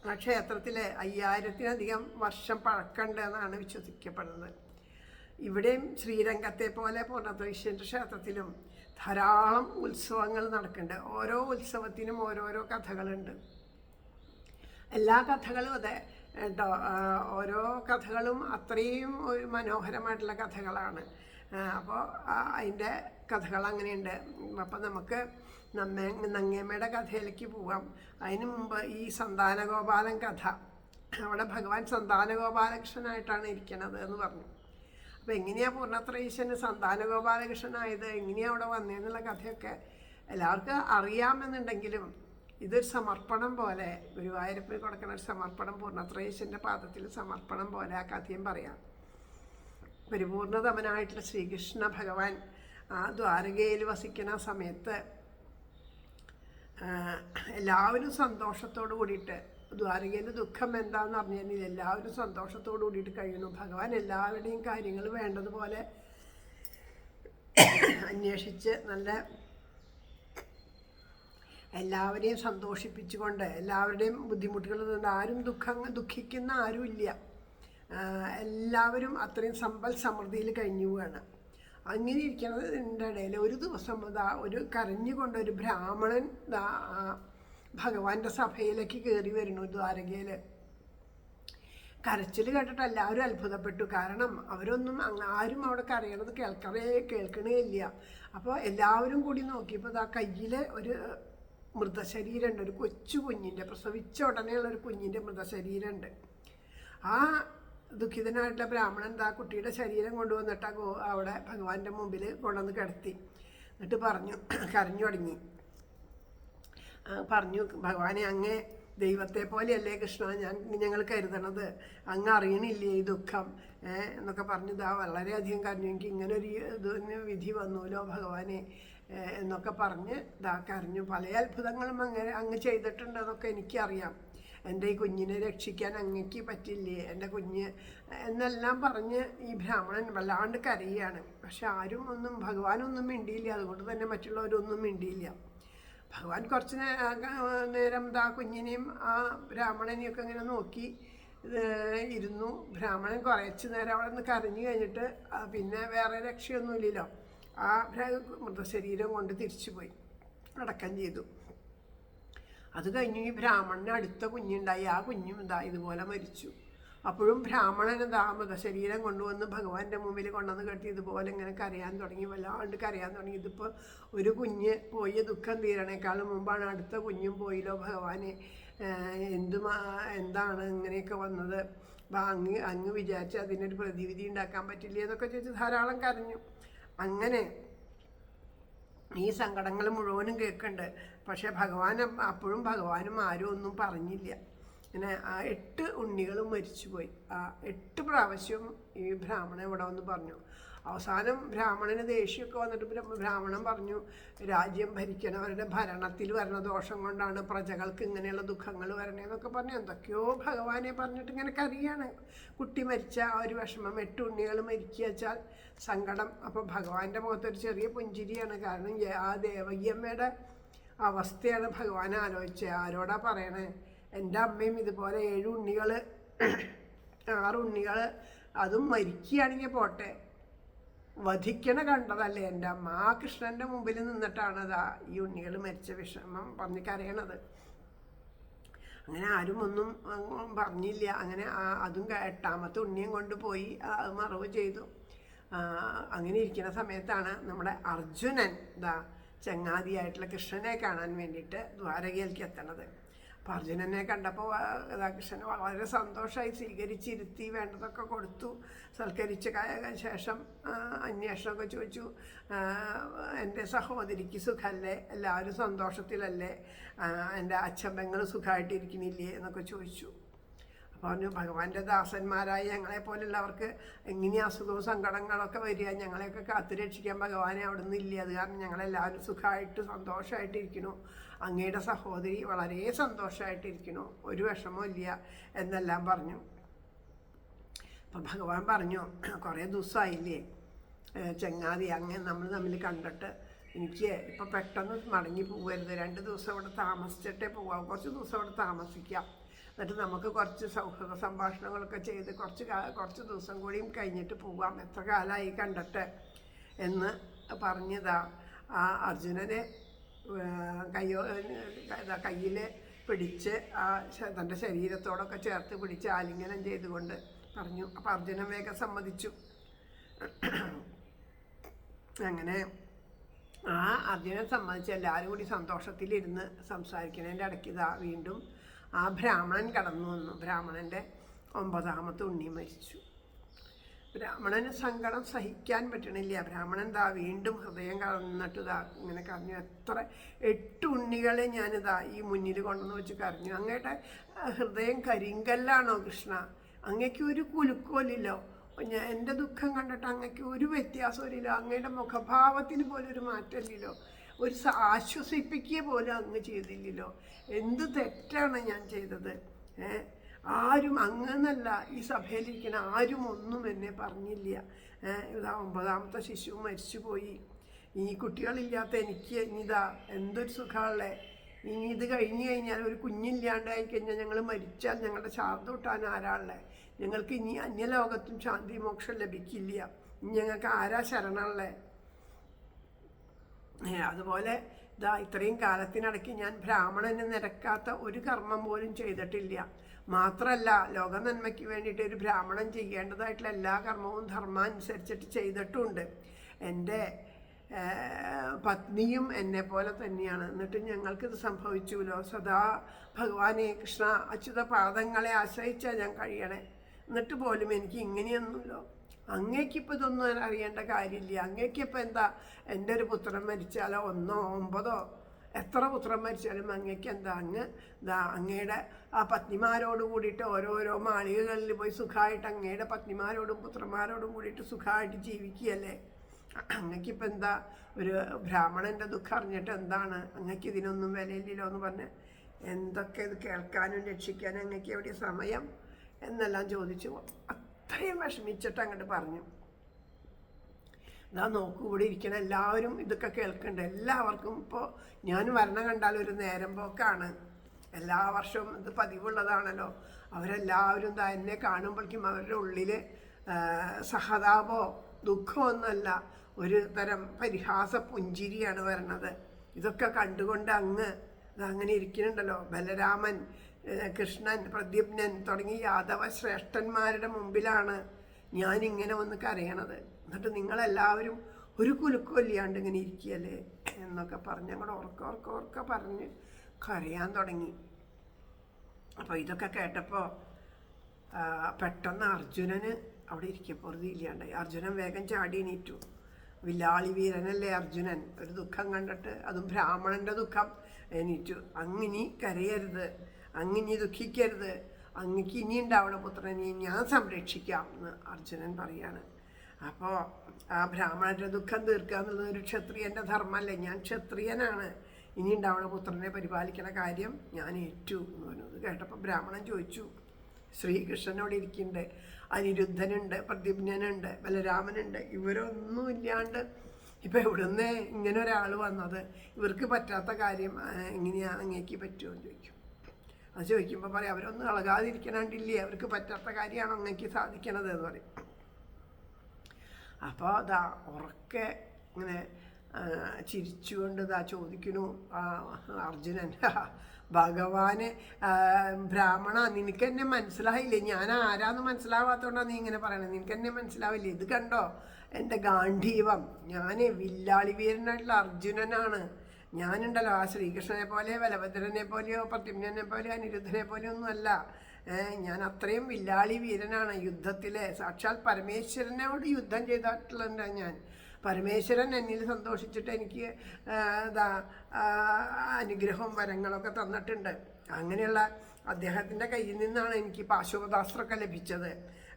ആ ക്ഷേത്രത്തിൽ 5000-ലധികം വർഷം പഴക്കമുണ്ട് എന്നാണ് വിശ്വസിക്കപ്പെടുന്നത്. ഇവിടെയും ശ്രീരംഗത്തെ പോലെ പൂർണ്ണത്രയീശൻ്റെ ക്ഷേത്രത്തിലും ധാരാളം ഉത്സവങ്ങൾ നടക്കുന്നുണ്ട്. ഓരോ ഉത്സവത്തിനും ഓരോരോ കഥകളുണ്ട്. എല്ലാ കഥകളും അതെ കേട്ടോ, ഓരോ കഥകളും അത്രയും ഒരു മനോഹരമായിട്ടുള്ള കഥകളാണ്. അപ്പോൾ അതിൻ്റെ കഥകൾ അങ്ങനെയുണ്ട്. അപ്പം നമുക്ക് നങ്ങമ്മയുടെ കഥയിലേക്ക് പോവാം. അതിനു മുമ്പ് ഈ സന്താനഗോപാലൻ കഥ, അവിടെ ഭഗവാൻ സന്താനഗോപാലകൃഷ്ണനായിട്ടാണ് ഇരിക്കണത് എന്ന് പറഞ്ഞു. അപ്പോൾ എങ്ങനെയാണ് പൂർണ്ണത്രയീശന് സന്താനഗോപാലകൃഷ്ണനായത്, എങ്ങനെയാണ് അവിടെ വന്നതെന്നുള്ള കഥയൊക്കെ എല്ലാവർക്കും അറിയാമെന്നുണ്ടെങ്കിലും ഇതൊരു സമർപ്പണം പോലെ, ഗുരുവായൂരപ്പന് കൊടുക്കുന്ന ഒരു സമർപ്പണം, പൂർണ്ണത്രയീശൻ്റെ പാദത്തിൽ സമർപ്പണം പോലെ ആ കഥയും പറയാം. പരിപൂർണതമനായിട്ടുള്ള ശ്രീകൃഷ്ണ ഭഗവാൻ ആ ദ്വാരകയിൽ വസിക്കുന്ന സമയത്ത് എല്ലാവരും സന്തോഷത്തോടു കൂടിയിട്ട്, ദ്വാരകയിൽ ദുഃഖം എന്താണെന്ന് അറിഞ്ഞാൽ എല്ലാവരും സന്തോഷത്തോടു കൂടിയിട്ട് കഴിയുന്നു. ഭഗവാൻ എല്ലാവരുടെയും കാര്യങ്ങൾ വേണ്ടതുപോലെ അന്വേഷിച്ച് നല്ല എല്ലാവരെയും സന്തോഷിപ്പിച്ചുകൊണ്ട്, എല്ലാവരുടെയും ബുദ്ധിമുട്ടുകൾ ആരും ദുഃഖിക്കുന്ന ആരുമില്ല. എല്ലാവരും അത്രയും സമ്പൽ സമൃദ്ധിയിൽ കഴിഞ്ഞു പോവുകയാണ്. അങ്ങനെ ഇരിക്കുന്നതിൻ്റെ ഇടയിൽ ഒരു ദിവസം ഒരു കരഞ്ഞുകൊണ്ട് ഒരു ബ്രാഹ്മണൻ ഭഗവാന്റെ സഭയിലേക്ക് കയറി വരുന്നു ദ്വാരകയിൽ. കരച്ചിൽ കേട്ടിട്ട് എല്ലാവരും അത്ഭുതപ്പെട്ടു. കാരണം അവരൊന്നും ആരും അവിടെ കരയണത് കേൾക്കണേ ഇല്ല. അപ്പോൾ എല്ലാവരും കൂടി നോക്കിയപ്പോൾ കയ്യിൽ ഒരു മൃതശരീരമുണ്ട്, ഒരു കൊച്ചു കുഞ്ഞിൻ്റെ, പ്രസവിച്ച ഉടനെയുള്ള ഒരു കുഞ്ഞിൻ്റെ മൃതശരീരമുണ്ട്. ആ ദുഃഖിതനായിട്ടുള്ള ബ്രാഹ്മണൻ കുട്ടിയുടെ ശരീരം കൊണ്ടുവന്നിട്ട് അവിടെ ഭഗവാന്റെ മുമ്പിൽ കൊണ്ടുവന്ന് കിടത്തി. എന്നിട്ട് കരഞ്ഞു തുടങ്ങി. പറഞ്ഞു, ഭഗവാനെ, അങ്ങേ ദൈവത്തെ പോലെയല്ലേ കൃഷ്ണ ഞങ്ങൾ കരുതണത്, അങ്ങ് അറിയണില്ലേ ഈ ദുഃഖം എന്നൊക്കെ പറഞ്ഞിതാ വളരെയധികം കരഞ്ഞു. എനിക്ക് ഇങ്ങനെ ഒരു ഇതിന് വിധി വന്നുല്ലോ ഭഗവാനെ എന്നൊക്കെ പറഞ്ഞ് ഇതാ കരഞ്ഞു. പല അത്ഭുതങ്ങളും അങ്ങ് ചെയ്തിട്ടുണ്ടെന്നൊക്കെ എനിക്കറിയാം. എൻ്റെ ഈ കുഞ്ഞിനെ രക്ഷിക്കാൻ അങ്ങക്ക് പറ്റില്ലേ, എൻ്റെ കുഞ്ഞ് എന്നെല്ലാം പറഞ്ഞ് ഈ ബ്രാഹ്മണൻ വല്ലാണ്ട് കരയുകയാണ്. പക്ഷെ ആരും ഭഗവാനൊന്നും മിണ്ടിയില്ല. അതുകൊണ്ട് തന്നെ മറ്റുള്ളവരൊന്നും മിണ്ടിയില്ല. ഭഗവാൻ കുറച്ച് നേരം ആ കുഞ്ഞിനെയും ആ ബ്രാഹ്മണനെയും ഒക്കെ ഇങ്ങനെ നോക്കി ഇരുന്നു. ബ്രാഹ്മണൻ കുറച്ച് നേരം അവിടെ നിന്ന് കരഞ്ഞു കഴിഞ്ഞിട്ട് പിന്നെ വേറെ രക്ഷയൊന്നുമില്ലല്ലോ, ആ മൃതശരീരം കൊണ്ട് തിരിച്ചുപോയി അടക്കം ചെയ്തു. അത് കഴിഞ്ഞ് ഈ ബ്രാഹ്മണന് അടുത്ത കുഞ്ഞുണ്ടായി. ആ കുഞ്ഞും ഇതുപോലെ മരിച്ചു. അപ്പോഴും ബ്രാഹ്മണൻ മൃതശരീരം കൊണ്ടുവന്ന് ഭഗവാന്റെ മുമ്പിൽ കൊണ്ടുവന്ന് കെട്ടി ഇതുപോലെ ഇങ്ങനെ കരയാൻ തുടങ്ങി, വല്ലാണ്ട് കരയാൻ തുടങ്ങി. ഇതിപ്പോൾ ഒരു കുഞ്ഞ് പോയ ദുഃഖം തീരണേക്കാളും മുമ്പാണ് അടുത്ത കുഞ്ഞും പോയില്ലോ ഭഗവാനെ, എന്താണ് ഇങ്ങനെയൊക്കെ വന്നത്, അങ്ങ് വിചാരിച്ച് അതിനൊരു പ്രതിവിധി ഉണ്ടാക്കാൻ പറ്റില്ലേ എന്നൊക്കെ ചോദിച്ച് ധാരാളം കരഞ്ഞു. അങ്ങനെ ഈ സങ്കടങ്ങൾ മുഴുവനും കേൾക്കുന്നുണ്ട്. പക്ഷെ അപ്പോഴും ഭഗവാനും ആരും ഒന്നും പറഞ്ഞില്ല. ഇങ്ങനെ ആ 8 ഉണ്ണികളും മരിച്ചുപോയി. ആ 8 പ്രാവശ്യം ഈ ബ്രാഹ്മണൻ ഇവിടെ വന്ന് പറഞ്ഞു. അവസാനം ബ്രാഹ്മണന് ദേഷ്യമൊക്കെ വന്നിട്ട് ബ്രാഹ്മണൻ പറഞ്ഞു, രാജ്യം ഭരിക്കണവരുടെ ഭരണത്തിൽ വരുന്ന ദോഷം കൊണ്ടാണ് പ്രജകൾക്ക് ഇങ്ങനെയുള്ള ദുഃഖങ്ങൾ വരണേന്നൊക്കെ പറഞ്ഞു എന്തൊക്കെയോ ഭഗവാനെ പറഞ്ഞിട്ട് ഇങ്ങനെ കരയാണ്. കുട്ടി മരിച്ച ആ ഒരു വിഷമം, 8 ഉണ്ണികൾ മരിക്കുക വെച്ചാൽ സങ്കടം. അപ്പോൾ ഭഗവാന്റെ മുഖത്തൊരു ചെറിയ പുഞ്ചിരിയാണ്. കാരണം ആ ദേവകിയമ്മയുടെ അവസ്ഥയാണ് ഭഗവാൻ ആലോചിച്ചത്. ആരോടാ പറയണേ, എൻ്റെ അമ്മയും ഇതുപോലെ 7 ഉണ്ണികൾ 6 ഉണ്ണികൾ അതും മരിക്കുകയാണെങ്കിൽ പോട്ടെ, വധിക്കണ കണ്ടതല്ലേ എൻ്റെ അമ്മ. ആ കൃഷ്ണൻ്റെ മുമ്പിൽ നിന്നിട്ടാണ് ഈ ഉണ്ണികൾ മരിച്ച വിഷമം പറഞ്ഞ് കരയണത്. അങ്ങനെ ആരും ഒന്നും പറഞ്ഞില്ല. അങ്ങനെ അതും 8ാമത്തെ ഉണ്ണിയും കൊണ്ടുപോയി മറവ് ചെയ്തു. അങ്ങനെ ഇരിക്കുന്ന സമയത്താണ് നമ്മുടെ അർജുനൻ ചങ്ങാതിയായിട്ടുള്ള കൃഷ്ണനെ കാണാൻ വേണ്ടിയിട്ട് ദ്വാരകയിലേക്ക് എത്തണത്. അപ്പോൾ അർജുനനെ കണ്ടപ്പോൾ കൃഷ്ണനെ വളരെ സന്തോഷമായി സ്വീകരിച്ചിരുത്തി, വേണ്ടതൊക്കെ കൊടുത്തു. സൽക്കരിച്ച ശേഷം അന്വേഷണമൊക്കെ ചോദിച്ചു, എൻ്റെ സഹോദരിക്ക് സുഖമല്ലേ, എല്ലാവരും സന്തോഷത്തിലല്ലേ, എൻ്റെ അച്ഛൻ സുഖമായിട്ടിരിക്കണില്ലേ എന്നൊക്കെ ചോദിച്ചു. അപ്പോൾ പറഞ്ഞു, ഭഗവാന്റെ ദാസന്മാരായ ഞങ്ങളെപ്പോലുള്ളവർക്ക് എങ്ങനെ അസുഖവും സങ്കടങ്ങളൊക്കെ വരിക, ഞങ്ങളെയൊക്കെ കാത്തു രക്ഷിക്കാൻ ഭഗവാനെ അവിടെ നിന്നില്ല. അത് കാരണം ഞങ്ങളെല്ലാവരും സുഖമായിട്ട് സന്തോഷമായിട്ടിരിക്കണു, അങ്ങയുടെ സഹോദരി വളരെ സന്തോഷമായിട്ടിരിക്കണു, ഒരു വിഷമവും ഇല്ല എന്നെല്ലാം പറഞ്ഞു. അപ്പം ഭഗവാൻ പറഞ്ഞു, കുറേ ദിവസമായില്ലേ ചങ്ങാതി അങ്ങനെ നമ്മൾ തമ്മിൽ കണ്ടിട്ട്, എനിക്ക് ഇപ്പം പെട്ടെന്ന് മടങ്ങി പോകരുത്, 2 ദിവസം ഇവിടെ താമസിച്ചിട്ടേ പോകാം, കുറച്ച് ദിവസം ഇവിടെ താമസിക്കാം, എന്നിട്ട് നമുക്ക് കുറച്ച് സൗഹൃദ സംഭാഷണങ്ങളൊക്കെ ചെയ്ത് കുറച്ച് ദിവസം കൂടിയും കഴിഞ്ഞിട്ട് പോകാം, എത്ര കാലമായി കണ്ടിട്ട് എന്ന് പറഞ്ഞതാ. ആ അർജുനനെ കയ്യിൽ പിടിച്ച് തൻ്റെ ശരീരത്തോടൊക്കെ ചേർത്ത് പിടിച്ച് ആലിംഗനം ചെയ്തുകൊണ്ട് പറഞ്ഞു. അപ്പം അർജുനൻ വേഗം സമ്മതിച്ചു. അങ്ങനെ ആ അർജുനൻ സമ്മതിച്ച് എല്ലാവരും കൂടി സന്തോഷത്തിലിരുന്ന് സംസാരിക്കുന്നതിൻ്റെ ഇടയ്ക്ക് വീണ്ടും ആ ബ്രാഹ്മണൻ കടന്നു വന്നു. ബ്രാഹ്മണൻ്റെ 9ാമത്തെ ഉണ്ണി മരിച്ചു. ബ്രാഹ്മണന് സങ്കടം സഹിക്കാൻ പറ്റണില്ല. ബ്രാഹ്മണൻ വീണ്ടും ഹൃദയം കറന്നിട്ട് ഇങ്ങനെ കരഞ്ഞു. 8 ഉണ്ണികളെ ഞാനിതാ ഈ മുന്നിൽ കൊണ്ടുവന്ന് വെച്ച് കരഞ്ഞു. അങ്ങയുടെ ഹൃദയം കരിങ്കല്ലാണോ കൃഷ്ണ? അങ്ങയ്ക്ക് ഒരു കുലുക്കോലില്ലോ, എൻ്റെ ദുഃഖം കണ്ടിട്ട് അങ്ങയ്ക്ക് ഒരു വ്യത്യാസമില്ലല്ലോ, അങ്ങയുടെ മുഖഭാവത്തിന് പോലും ഒരു മാറ്റമില്ലല്ലോ, ഒരു ആശ്വസിപ്പിക്കുക പോലും അങ്ങ് ചെയ്തില്ലല്ലോ, എന്ത് തെറ്റാണ് ഞാൻ ചെയ്തത്? ആരും അങ്ങനല്ല, ഈ സഭയിലിരിക്കുന്ന ആരും ഒന്നും എന്നെ പറഞ്ഞില്ല. 9ാമത്തെ ശിശു മരിച്ചുപോയി, ഈ കുട്ടികളില്ലാത്ത എനിക്ക് ഇനിതാ എന്തൊരു സുഖമുള്ളേ. ഇനി ഇത് കഴിഞ്ഞ് കഴിഞ്ഞാൽ ഒരു കുഞ്ഞില്ലാണ്ടായി കഴിഞ്ഞാൽ ഞങ്ങൾ മരിച്ചാൽ ഞങ്ങളുടെ ശാന്ത കൂട്ടാൻ ആരാളേ? ഞങ്ങൾക്ക് ഇനി അന്യലോകത്തും ശാന്തി മോക്ഷം ലഭിക്കില്ല. ഇനി ഞങ്ങൾക്ക് ആരാ ശരണമുള്ളേ? അതുപോലെ ഇത്രയും കാലത്തിനിടയ്ക്ക് ഞാൻ ബ്രാഹ്മണന് നിരക്കാത്ത ഒരു കർമ്മം പോലും ചെയ്തിട്ടില്ല. മാത്രമല്ല, ലോക നന്മയ്ക്ക് വേണ്ടിയിട്ട് ഒരു ബ്രാഹ്മണൻ ചെയ്യേണ്ടതായിട്ടുള്ള എല്ലാ കർമ്മവും ധർമ്മം അനുസരിച്ചിട്ട് ചെയ്തിട്ടുമുണ്ട്. എൻ്റെ പത്നിയും എന്നെ പോലെ തന്നെയാണ്. എന്നിട്ട് ഞങ്ങൾക്കിത് സംഭവിച്ചുല്ലോ. സദാ ഭഗവാനെ കൃഷ്ണ അച്യുത പാദങ്ങളെ ആശ്രയിച്ചാൽ ഞാൻ കഴിയണേ. എന്നിട്ട് പോലും എനിക്ക് ഇങ്ങനെയൊന്നുമില്ലോ. അങ്ങേക്കിപ്പോൾ ഇതൊന്നും അറിയേണ്ട കാര്യമില്ല. അങ്ങേക്കിപ്പോൾ എന്താ, എൻ്റെ ഒരു പുത്രൻ മരിച്ചാലോ 1, 9 എത്ര പുത്രൻ മരിച്ചാലും അങ്ങയ്ക്ക് എന്താ, അങ്ങയുടെ ആ പത്നിമാരോട് കൂടിയിട്ട് ഓരോരോ മാളികകളിൽ പോയി സുഖമായിട്ട് അങ്ങയുടെ പത്നിമാരോടും പുത്രന്മാരോടും കൂടിയിട്ട് സുഖമായിട്ട് ജീവിക്കുകയല്ലേ. അങ്ങക്കിപ്പോൾ എന്താ, ഒരു ബ്രാഹ്മണൻ്റെ ദുഃഖം അറിഞ്ഞിട്ട് എന്താണ്, അങ്ങക്ക് ഇതിനൊന്നും വിലയില്ലല്ലോ എന്ന് പറഞ്ഞ് എന്തൊക്കെ ഇത് കേൾക്കാനും രക്ഷിക്കാനും അങ്ങക്ക് എവിടെ സമയം എന്നെല്ലാം ചോദിച്ചു. അത്രയും വിഷമിച്ചിട്ട് അങ്ങോട്ട് പറഞ്ഞു. നോക്കൂ, ഇവിടെ ഇരിക്കണ എല്ലാവരും ഇതൊക്കെ കേൾക്കുന്നുണ്ട്. എല്ലാവർക്കും ഇപ്പോൾ ഞാൻ വരണം കണ്ടാൽ ഒരു നേരം പോക്കാണ്. എല്ലാ വർഷവും ഇത് പതിവുള്ളതാണല്ലോ. അവരെല്ലാവരും എന്നെ കാണുമ്പോഴേക്കും അവരുടെ ഉള്ളിൽ സഹതാപോ ദുഃഖമൊന്നുമല്ല, ഒരു തരം പരിഹാസ പുഞ്ചിരിയാണ് വരണത്. ഇതൊക്കെ കണ്ടുകൊണ്ട് അങ്ങനെ ഇരിക്കുന്നുണ്ടല്ലോ. ബലരാമൻ, കൃഷ്ണൻ, പ്രദ്യുമ്നൻ തുടങ്ങി യാദവ ശ്രേഷ്ഠന്മാരുടെ മുമ്പിലാണ് ഞാനിങ്ങനെ വന്ന് കരയണത്. എന്നിട്ട് നിങ്ങളെല്ലാവരും ഒരു കുലുക്കമില്ലാണ്ട് ഇങ്ങനെ ഇരിക്കുകയല്ലേ എന്നൊക്കെ പറഞ്ഞ് ഞങ്ങൾ ഓർക്ക പറഞ്ഞ് കരയാൻ തുടങ്ങി. അപ്പോൾ ഇതൊക്കെ കേട്ടപ്പോൾ പെട്ടെന്ന് അർജുനന് അവിടെ ഇരിക്കപ്പോൾ ഇല്ലാണ്ടായി. അർജുനൻ വേഗം ചാടി എണീറ്റു. വില്ലാളി വീരനല്ലേ അർജുനൻ, ഒരു ദുഃഖം കണ്ടിട്ട്, അതും ബ്രാഹ്മണൻ്റെ ദുഃഖം. എണീറ്റു. അങ്ങിനി കരയരുത്, അങ്ങിനി ദുഃഖിക്കരുത്, അങ്ങക്ക് ഇനി ഉണ്ടാവണ പുത്രനെ ഞാൻ സംരക്ഷിക്കാം എന്ന് അർജുനൻ പറയാണ്. അപ്പോൾ ആ ബ്രാഹ്മണൻ്റെ ദുഃഖം തീർക്കുക എന്നുള്ളത് ഒരു ക്ഷത്രിയൻ്റെ ധർമ്മമല്ലേ. ഞാൻ ക്ഷത്രിയനാണ്, ഇനി ഉണ്ടാവണ പുത്രനെ പരിപാലിക്കണ കാര്യം ഞാൻ ഏറ്റു എന്ന് പറഞ്ഞു. അത് കേട്ടപ്പോൾ ബ്രാഹ്മണൻ ചോദിച്ചു, ശ്രീകൃഷ്ണനോട് ഇരിക്കുന്നുണ്ട്, അനിരുദ്ധനുണ്ട്, പ്രദ്യുമ്നനുണ്ട്, ബലരാമനുണ്ട്, ഇവരൊന്നും ഇല്ലാണ്ട് ഇപ്പം എവിടുന്നേ ഇങ്ങനെ ഒരാൾ വന്നത്, ഇവർക്ക് പറ്റാത്ത കാര്യം എങ്ങനെയാ അങ്ങേക്ക് പറ്റുമോ എന്ന് ചോദിക്കും. അത് ചോദിക്കുമ്പോൾ പറയാം, അവരൊന്നും ഇളകാതിരിക്കണണ്ടില്ലേ, അവർക്ക് പറ്റാത്ത കാര്യമാണോ അങ്ങേക്ക് സാധിക്കണത് എന്ന് പറയും. അപ്പോൾ ഉറക്കെ ഇങ്ങനെ ചിരിച്ചുകൊണ്ട് ചോദിക്കുന്നു അർജുനൻ, ഭഗവാന് ബ്രാഹ്മണ നിനക്ക് എന്നെ മനസ്സിലായില്ലേ, ഞാൻ ആരാന്ന് മനസ്സിലാവാത്തോണ്ടാണ് നീ ഇങ്ങനെ പറയണത്, നിനക്ക് എന്നെ മനസ്സിലാവില്ലേ, ഇത് കണ്ടോ എൻ്റെ ഗാന്ധീവം, ഞാൻ വില്ലാളി വീരനായിട്ടുള്ള അർജുനനാണ്, ഞാനുണ്ടല്ലോ ആ ശ്രീകൃഷ്ണനെ പോലെ ബലഭദ്രനെ പോലെയോ പ്രദ്യുമ്നനെ പോലെയോ അനിരുദ്ധനെ പോലെയോ ഒന്നുമല്ല, ഞാൻ അത്രയും വില്ലാളി വീരനാണ്. യുദ്ധത്തിലെ സാക്ഷാൽ പരമേശ്വരനോട് യുദ്ധം ചെയ്തിട്ടുള്ള ഞാൻ, പരമേശ്വരൻ എന്നിൽ സന്തോഷിച്ചിട്ട് എനിക്ക് അനുഗ്രഹവും വരങ്ങളൊക്കെ തന്നിട്ടുണ്ട്. അങ്ങനെയുള്ള അദ്ദേഹത്തിൻ്റെ കയ്യിൽ നിന്നാണ് എനിക്ക് പാശുപതാസ്ത്രമൊക്കെ ലഭിച്ചത്.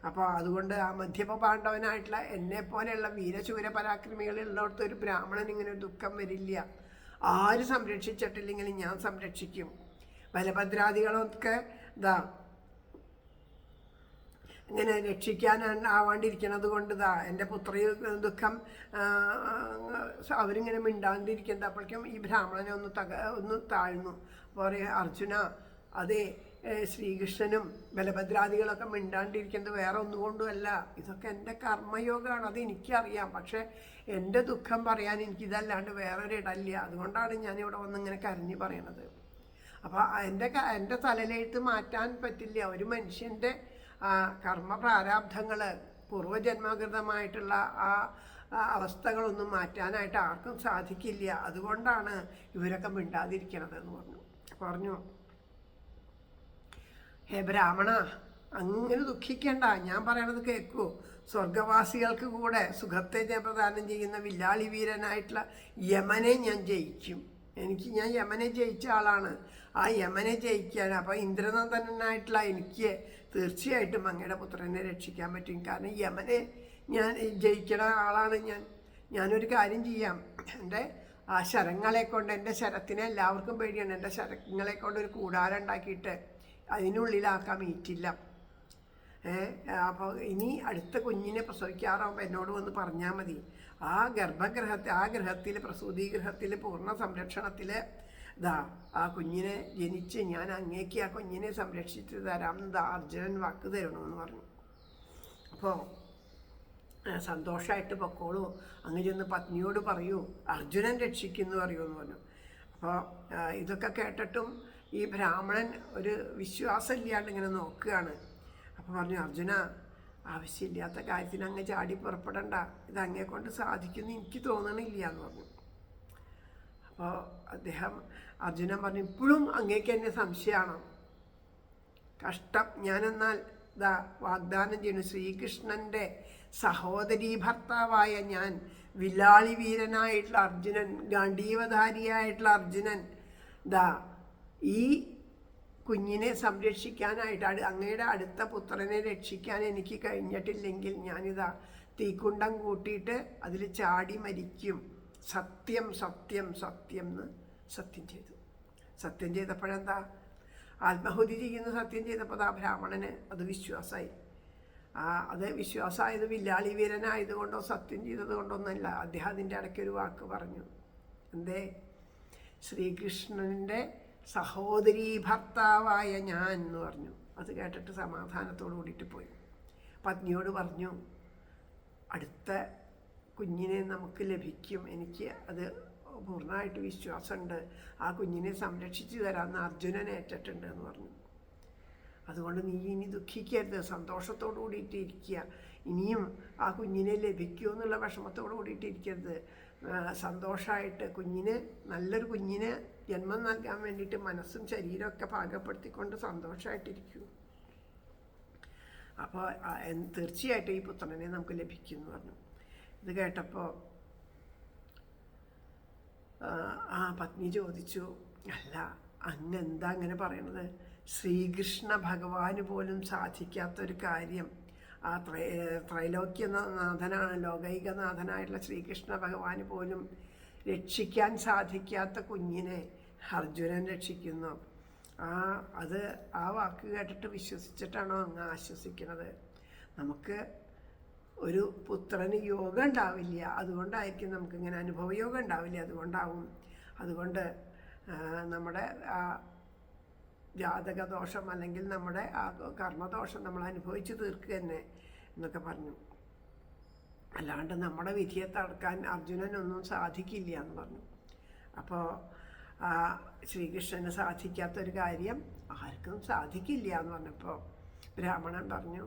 അപ്പോൾ അതുകൊണ്ട് ആ മധ്യമ പാണ്ഡവനായിട്ടുള്ള എന്നെപ്പോലെയുള്ള വീരശൂര പരാക്രമികളുള്ളിടത്ത് ഒരു ബ്രാഹ്മണൻ ഇങ്ങനെ ദുഃഖം വരില്ല. ആര് സംരക്ഷിച്ചിട്ടില്ലെങ്കിലും ഞാൻ സംരക്ഷിക്കും. ബലഭദ്രാദികളൊക്കെ ഇങ്ങനെ രക്ഷിക്കാനാവാണ്ടിരിക്കണത് കൊണ്ട് എൻ്റെ പുത്രി ദുഃഖം അവരിങ്ങനെ മിണ്ടാണ്ടിരിക്കുന്നത്. അപ്പോഴേക്കും ഈ ബ്രാഹ്മണനെ ഒന്ന് താഴ്ന്നു. അപ്പോൾ പറയാം, അർജുന, അതേ ശ്രീകൃഷ്ണനും ബലഭദ്രാദികളൊക്കെ മിണ്ടാണ്ടിരിക്കുന്നത് വേറെ ഒന്നുകൊണ്ടുമല്ല, ഇതൊക്കെ എൻ്റെ കർമ്മയോഗമാണ്, അത് എനിക്കറിയാം. പക്ഷേ എൻ്റെ ദുഃഖം പറയാൻ എനിക്കിതല്ലാണ്ട് വേറൊരിടമില്ല, അതുകൊണ്ടാണ് ഞാനിവിടെ വന്നിങ്ങനെ കരഞ്ഞ് പറയണത്. അപ്പോൾ എൻ്റെ തലയിലെഴുത്ത് മാറ്റാൻ പറ്റില്ല. ഒരു മനുഷ്യൻ്റെ കർമ്മ പ്രാരാബ്ധങ്ങൾ, പൂർവജന്മകൃതമായിട്ടുള്ള ആ അവസ്ഥകളൊന്നും മാറ്റാനായിട്ട് ആർക്കും സാധിക്കില്ല. അതുകൊണ്ടാണ് ഇവരൊക്കെ മിണ്ടാതിരിക്കണത് എന്ന് പറഞ്ഞു. ഹേ ബ്രാഹ്മണ, അങ്ങനെ ദുഃഖിക്കണ്ട, ഞാൻ പറയണത് കേൾക്കൂ. സ്വർഗവാസികൾക്ക് കൂടെ സുഖത്തെ പ്രദാനം ചെയ്യുന്ന വില്ലാളി വീരനായിട്ടുള്ള യമനെ ഞാൻ ജയിക്കും. ഞാൻ യമനെ ജയിച്ച ആളാണ്. ആ യമനെ ജയിക്കാൻ, അപ്പോൾ ഇന്ദ്രനന്ദനായിട്ടുള്ള എനിക്ക് തീർച്ചയായിട്ടും അങ്ങയുടെ പുത്രനെ രക്ഷിക്കാൻ പറ്റും. കാരണം യമനെ ഞാൻ ജയിക്കണ ആളാണ് ഞാനൊരു കാര്യം ചെയ്യാം, എൻ്റെ ആ ശരങ്ങളെ കൊണ്ട്, എൻ്റെ ശരത്തിനെ എല്ലാവർക്കും പേടിയാണ്, എൻ്റെ ശരങ്ങളെ കൊണ്ട് ഒരു കൂടാരം ഉണ്ടാക്കിയിട്ട് അതിനുള്ളിലാക്കാൻ ഈറ്റില്ല. അപ്പോൾ ഇനി അടുത്ത കുഞ്ഞിനെ പ്രസവിക്കാറാകുമ്പോൾ എന്നോട് വന്ന് പറഞ്ഞാൽ മതി. ആ ഗൃഹത്തിൽ പ്രസൂതി ഗൃഹത്തിൽ പൂർണ്ണ സംരക്ഷണത്തിൽ ആ കുഞ്ഞിനെ ജനിച്ച് ഞാൻ അങ്ങേക്ക് ആ കുഞ്ഞിനെ സംരക്ഷിച്ച് തരാമെന്ന് അർജുനൻ വാക്ക് തരണമെന്ന് പറഞ്ഞു. അപ്പോൾ സന്തോഷമായിട്ട് പൊക്കോളൂ, അങ്ങ് ചെന്ന് പത്നിയോട് പറയൂ, അർജുനൻ രക്ഷിക്കുന്നു പറയുമെന്ന് പറഞ്ഞു. അപ്പോൾ ഇതൊക്കെ കേട്ടിട്ടും ഈ ബ്രാഹ്മണൻ ഒരു വിശ്വാസമില്ലാണ്ട് ഇങ്ങനെ നോക്കുകയാണ്. അപ്പോൾ പറഞ്ഞു, അർജുന, ആവശ്യമില്ലാത്ത കാര്യത്തിന് അങ്ങ് ചാടി പുറപ്പെടണ്ട, ഇത് അങ്ങേ കൊണ്ട് സാധിക്കുമെന്ന് എനിക്ക് തോന്നണില്ല എന്ന് പറഞ്ഞു. അപ്പോൾ അർജുനൻ പറഞ്ഞു, ഇപ്പോഴും അങ്ങേക്ക് എന്നെ സംശയമാണോ? കഷ്ടം, ഞാനെന്നാൽ വാഗ്ദാനം ചെയ്യുന്നു, ശ്രീകൃഷ്ണൻ്റെ സഹോദരീ ഭർത്താവായ ഞാൻ വില്ലാളി വീരനായിട്ടുള്ള അർജുനൻ, ഗാണ്ഡീവധാരിയായിട്ടുള്ള അർജുനൻ ദാ ഈ കുഞ്ഞിനെ സംരക്ഷിക്കാനായിട്ട് അങ്ങയുടെ അടുത്ത പുത്രനെ രക്ഷിക്കാൻ എനിക്ക് കഴിഞ്ഞിട്ടില്ലെങ്കിൽ ഞാനിതാ തീക്കുണ്ടം കൂട്ടിയിട്ട് അതിൽ ചാടി മരിക്കും, സത്യം സത്യം സത്യം എന്ന് സത്യം ചെയ്തു. സത്യം ചെയ്തപ്പോഴെന്താ, ആത്മാഹുതി ചെയ്യുന്ന സത്യം ചെയ്തപ്പോൾ ആ ബ്രാഹ്മണന് അത് വിശ്വാസമായി. അത് വിശ്വാസമായത് വില്ലാളി വീരനായതുകൊണ്ടോ സത്യം ചെയ്തത് കൊണ്ടൊന്നുമല്ല. അദ്ദേഹം അതിൻ്റെ ഇടയ്ക്കൊരു വാക്ക് പറഞ്ഞു. എന്തേ? ശ്രീകൃഷ്ണൻ്റെ സഹോദരീ ഭർത്താവായ ഞാൻ എന്ന് പറഞ്ഞു. അത് കേട്ടിട്ട് സമാധാനത്തോടു കൂടിയിട്ട് പോയി. പത്നിയോട് പറഞ്ഞു, അടുത്ത കുഞ്ഞിനെ നമുക്ക് ലഭിക്കും, എനിക്ക് അത് പൂർണ്ണമായിട്ട് വിശ്വാസമുണ്ട്, ആ കുഞ്ഞിനെ സംരക്ഷിച്ചു തരാമെന്ന് അർജുനൻ ഏറ്റിട്ടുണ്ട് എന്ന് പറഞ്ഞു. അതുകൊണ്ട് നീ ഇനി ദുഃഖിക്കരുത്, സന്തോഷത്തോടു കൂടിയിട്ട് ഇരിക്കുക. ഇനിയും ആ കുഞ്ഞിനെ ലഭിക്കുമോ എന്നുള്ള വിഷമത്തോടു കൂടിയിട്ട് ഇരിക്കരുത്. സന്തോഷമായിട്ട് നല്ലൊരു കുഞ്ഞിന് ജന്മം നൽകാൻ വേണ്ടിയിട്ട് മനസ്സും ശരീരമൊക്കെ പാകപ്പെടുത്തിക്കൊണ്ട് സന്തോഷമായിട്ടിരിക്കൂ. അപ്പോൾ തീർച്ചയായിട്ടും ഈ പുത്രനെ നമുക്ക് ലഭിക്കും എന്ന് പറഞ്ഞു. ഇത് കേട്ടപ്പോൾ പത്നി ചോദിച്ചു, അല്ല അങ്ങ് എന്താ അങ്ങനെ പറയണത്? ശ്രീകൃഷ്ണ ഭഗവാന് പോലും സാധിക്കാത്തൊരു കാര്യം, ആ ത്രൈലോക്യനാഥനാണ്, ലോകൈകനാഥനായിട്ടുള്ള ശ്രീകൃഷ്ണ ഭഗവാന് പോലും രക്ഷിക്കാൻ സാധിക്കാത്ത കുഞ്ഞിനെ അർജുനൻ രക്ഷിക്കുന്നു. ആ വാക്ക് കേട്ടിട്ട് വിശ്വസിച്ചിട്ടാണോ അങ്ങ് ആശ്വസിക്കുന്നത്? നമുക്ക് ഒരു പുത്രന് യോഗം ഉണ്ടാവില്ല, അതുകൊണ്ടായിരിക്കും നമുക്കിങ്ങനെ അനുഭവയോഗം ഉണ്ടാവില്ല, അതുകൊണ്ട് നമ്മുടെ ആ ജാതകദോഷം അല്ലെങ്കിൽ നമ്മുടെ ആ കർമ്മദോഷം നമ്മൾ അനുഭവിച്ച് തീർക്കുക തന്നെ എന്നൊക്കെ പറഞ്ഞു. അല്ലാണ്ട് നമ്മുടെ വിധിയെ തടുക്കാൻ അർജുനനൊന്നും സാധിക്കില്ല എന്ന് പറഞ്ഞു. അപ്പോൾ ശ്രീകൃഷ്ണന് സാധിക്കാത്തൊരു കാര്യം ആർക്കും സാധിക്കില്ല എന്ന് പറഞ്ഞപ്പോൾ ബ്രാഹ്മണൻ പറഞ്ഞു,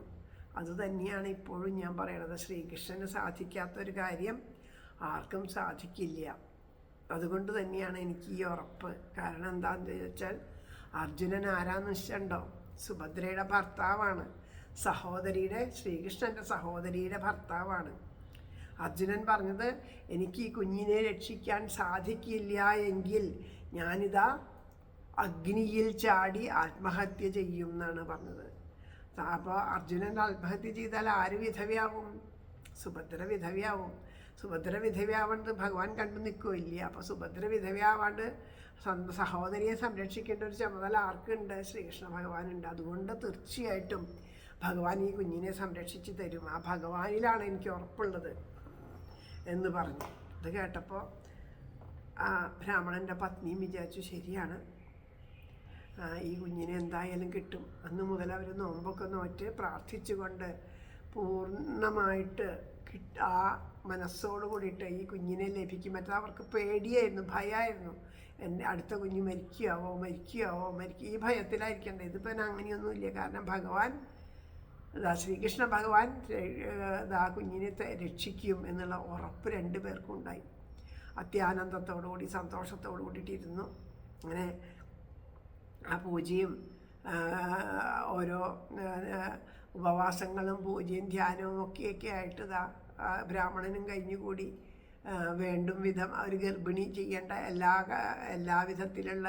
അതുതന്നെയാണ് ഇപ്പോഴും ഞാൻ പറയണത്, ശ്രീകൃഷ്ണന് സാധിക്കാത്തൊരു കാര്യം ആർക്കും സാധിക്കില്ല. അതുകൊണ്ട് തന്നെയാണ് എനിക്ക് ഈ ഉറപ്പ്. കാരണം എന്താണെന്ന് ചോദിച്ചാൽ, അർജുനൻ ആരാന്ന് വെച്ചിട്ടുണ്ടോ? സുഭദ്രയുടെ ഭർത്താവാണ്, ശ്രീകൃഷ്ണൻ്റെ സഹോദരിയുടെ ഭർത്താവാണ്. അർജുനൻ പറഞ്ഞത്, എനിക്ക് ഈ കുഞ്ഞിനെ രക്ഷിക്കാൻ സാധിക്കില്ല എങ്കിൽ ഞാനിതാ അഗ്നിയിൽ ചാടി ആത്മഹത്യ ചെയ്യും എന്നാണ് പറഞ്ഞത്. അപ്പോൾ അർജുനൻ ആത്മഹത്യ ചെയ്താൽ ആര് വിധവയാവും? സുഭദ്ര വിധവയാവും. സുഭദ്ര വിധവയാവേണ്ടത് ഭഗവാൻ കണ്ടു നിൽക്കുകയില്ല. അപ്പോൾ സുഭദ്ര വിധവയാവാണ്ട് സഹോദരിയെ സംരക്ഷിക്കേണ്ട ഒരു ചുമതല ആർക്കുണ്ട്? ശ്രീകൃഷ്ണ ഭഗവാനുണ്ട്. അതുകൊണ്ട് തീർച്ചയായിട്ടും ഭഗവാൻ ഈ കുഞ്ഞിനെ സംരക്ഷിച്ച് തരും, ആ ഭഗവാനിലാണ് എനിക്ക് ഉറപ്പുള്ളത് എന്ന് പറഞ്ഞു. അത് കേട്ടപ്പോൾ ആ ബ്രാഹ്മണൻ്റെ പത്നിയും വിചാരിച്ചു, ശരിയാണ്, ഈ കുഞ്ഞിനെ എന്തായാലും കിട്ടും. അന്ന് മുതൽ അവർ നോമ്പൊക്കെ നോറ്റ് പ്രാർത്ഥിച്ചുകൊണ്ട് പൂർണ്ണമായിട്ട് ആ മനസ്സോട് കൂടിയിട്ട് ഈ കുഞ്ഞിനെ ലഭിക്കും. മറ്റത് അവർക്ക് പേടിയായിരുന്നു, ഭയമായിരുന്നു, എൻ്റെ അടുത്ത കുഞ്ഞ് മരിക്കുകയാവോ ഈ ഭയത്തിലായിരിക്കണ്ടേ. ഇതിപ്പോൾ അങ്ങനെയൊന്നുമില്ല. കാരണം ഭഗവാൻ ശ്രീകൃഷ്ണ ഭഗവാൻ കുഞ്ഞിനെ രക്ഷിക്കും എന്നുള്ള ഉറപ്പ് രണ്ടു പേർക്കും ഉണ്ടായി. അത്യാനന്ദത്തോടുകൂടി സന്തോഷത്തോടു കൂടിയിട്ടിരുന്നു. അങ്ങനെ ആ പൂജയും ഓരോ ഉപവാസങ്ങളും പൂജയും ധ്യാനവും ഒക്കെയൊക്കെ ആയിട്ട് ബ്രാഹ്മണനും കഴിഞ്ഞുകൂടി വേണ്ടും വിധം അവർ ഗർഭിണി ചെയ്യേണ്ട എല്ലാ വിധത്തിലുള്ള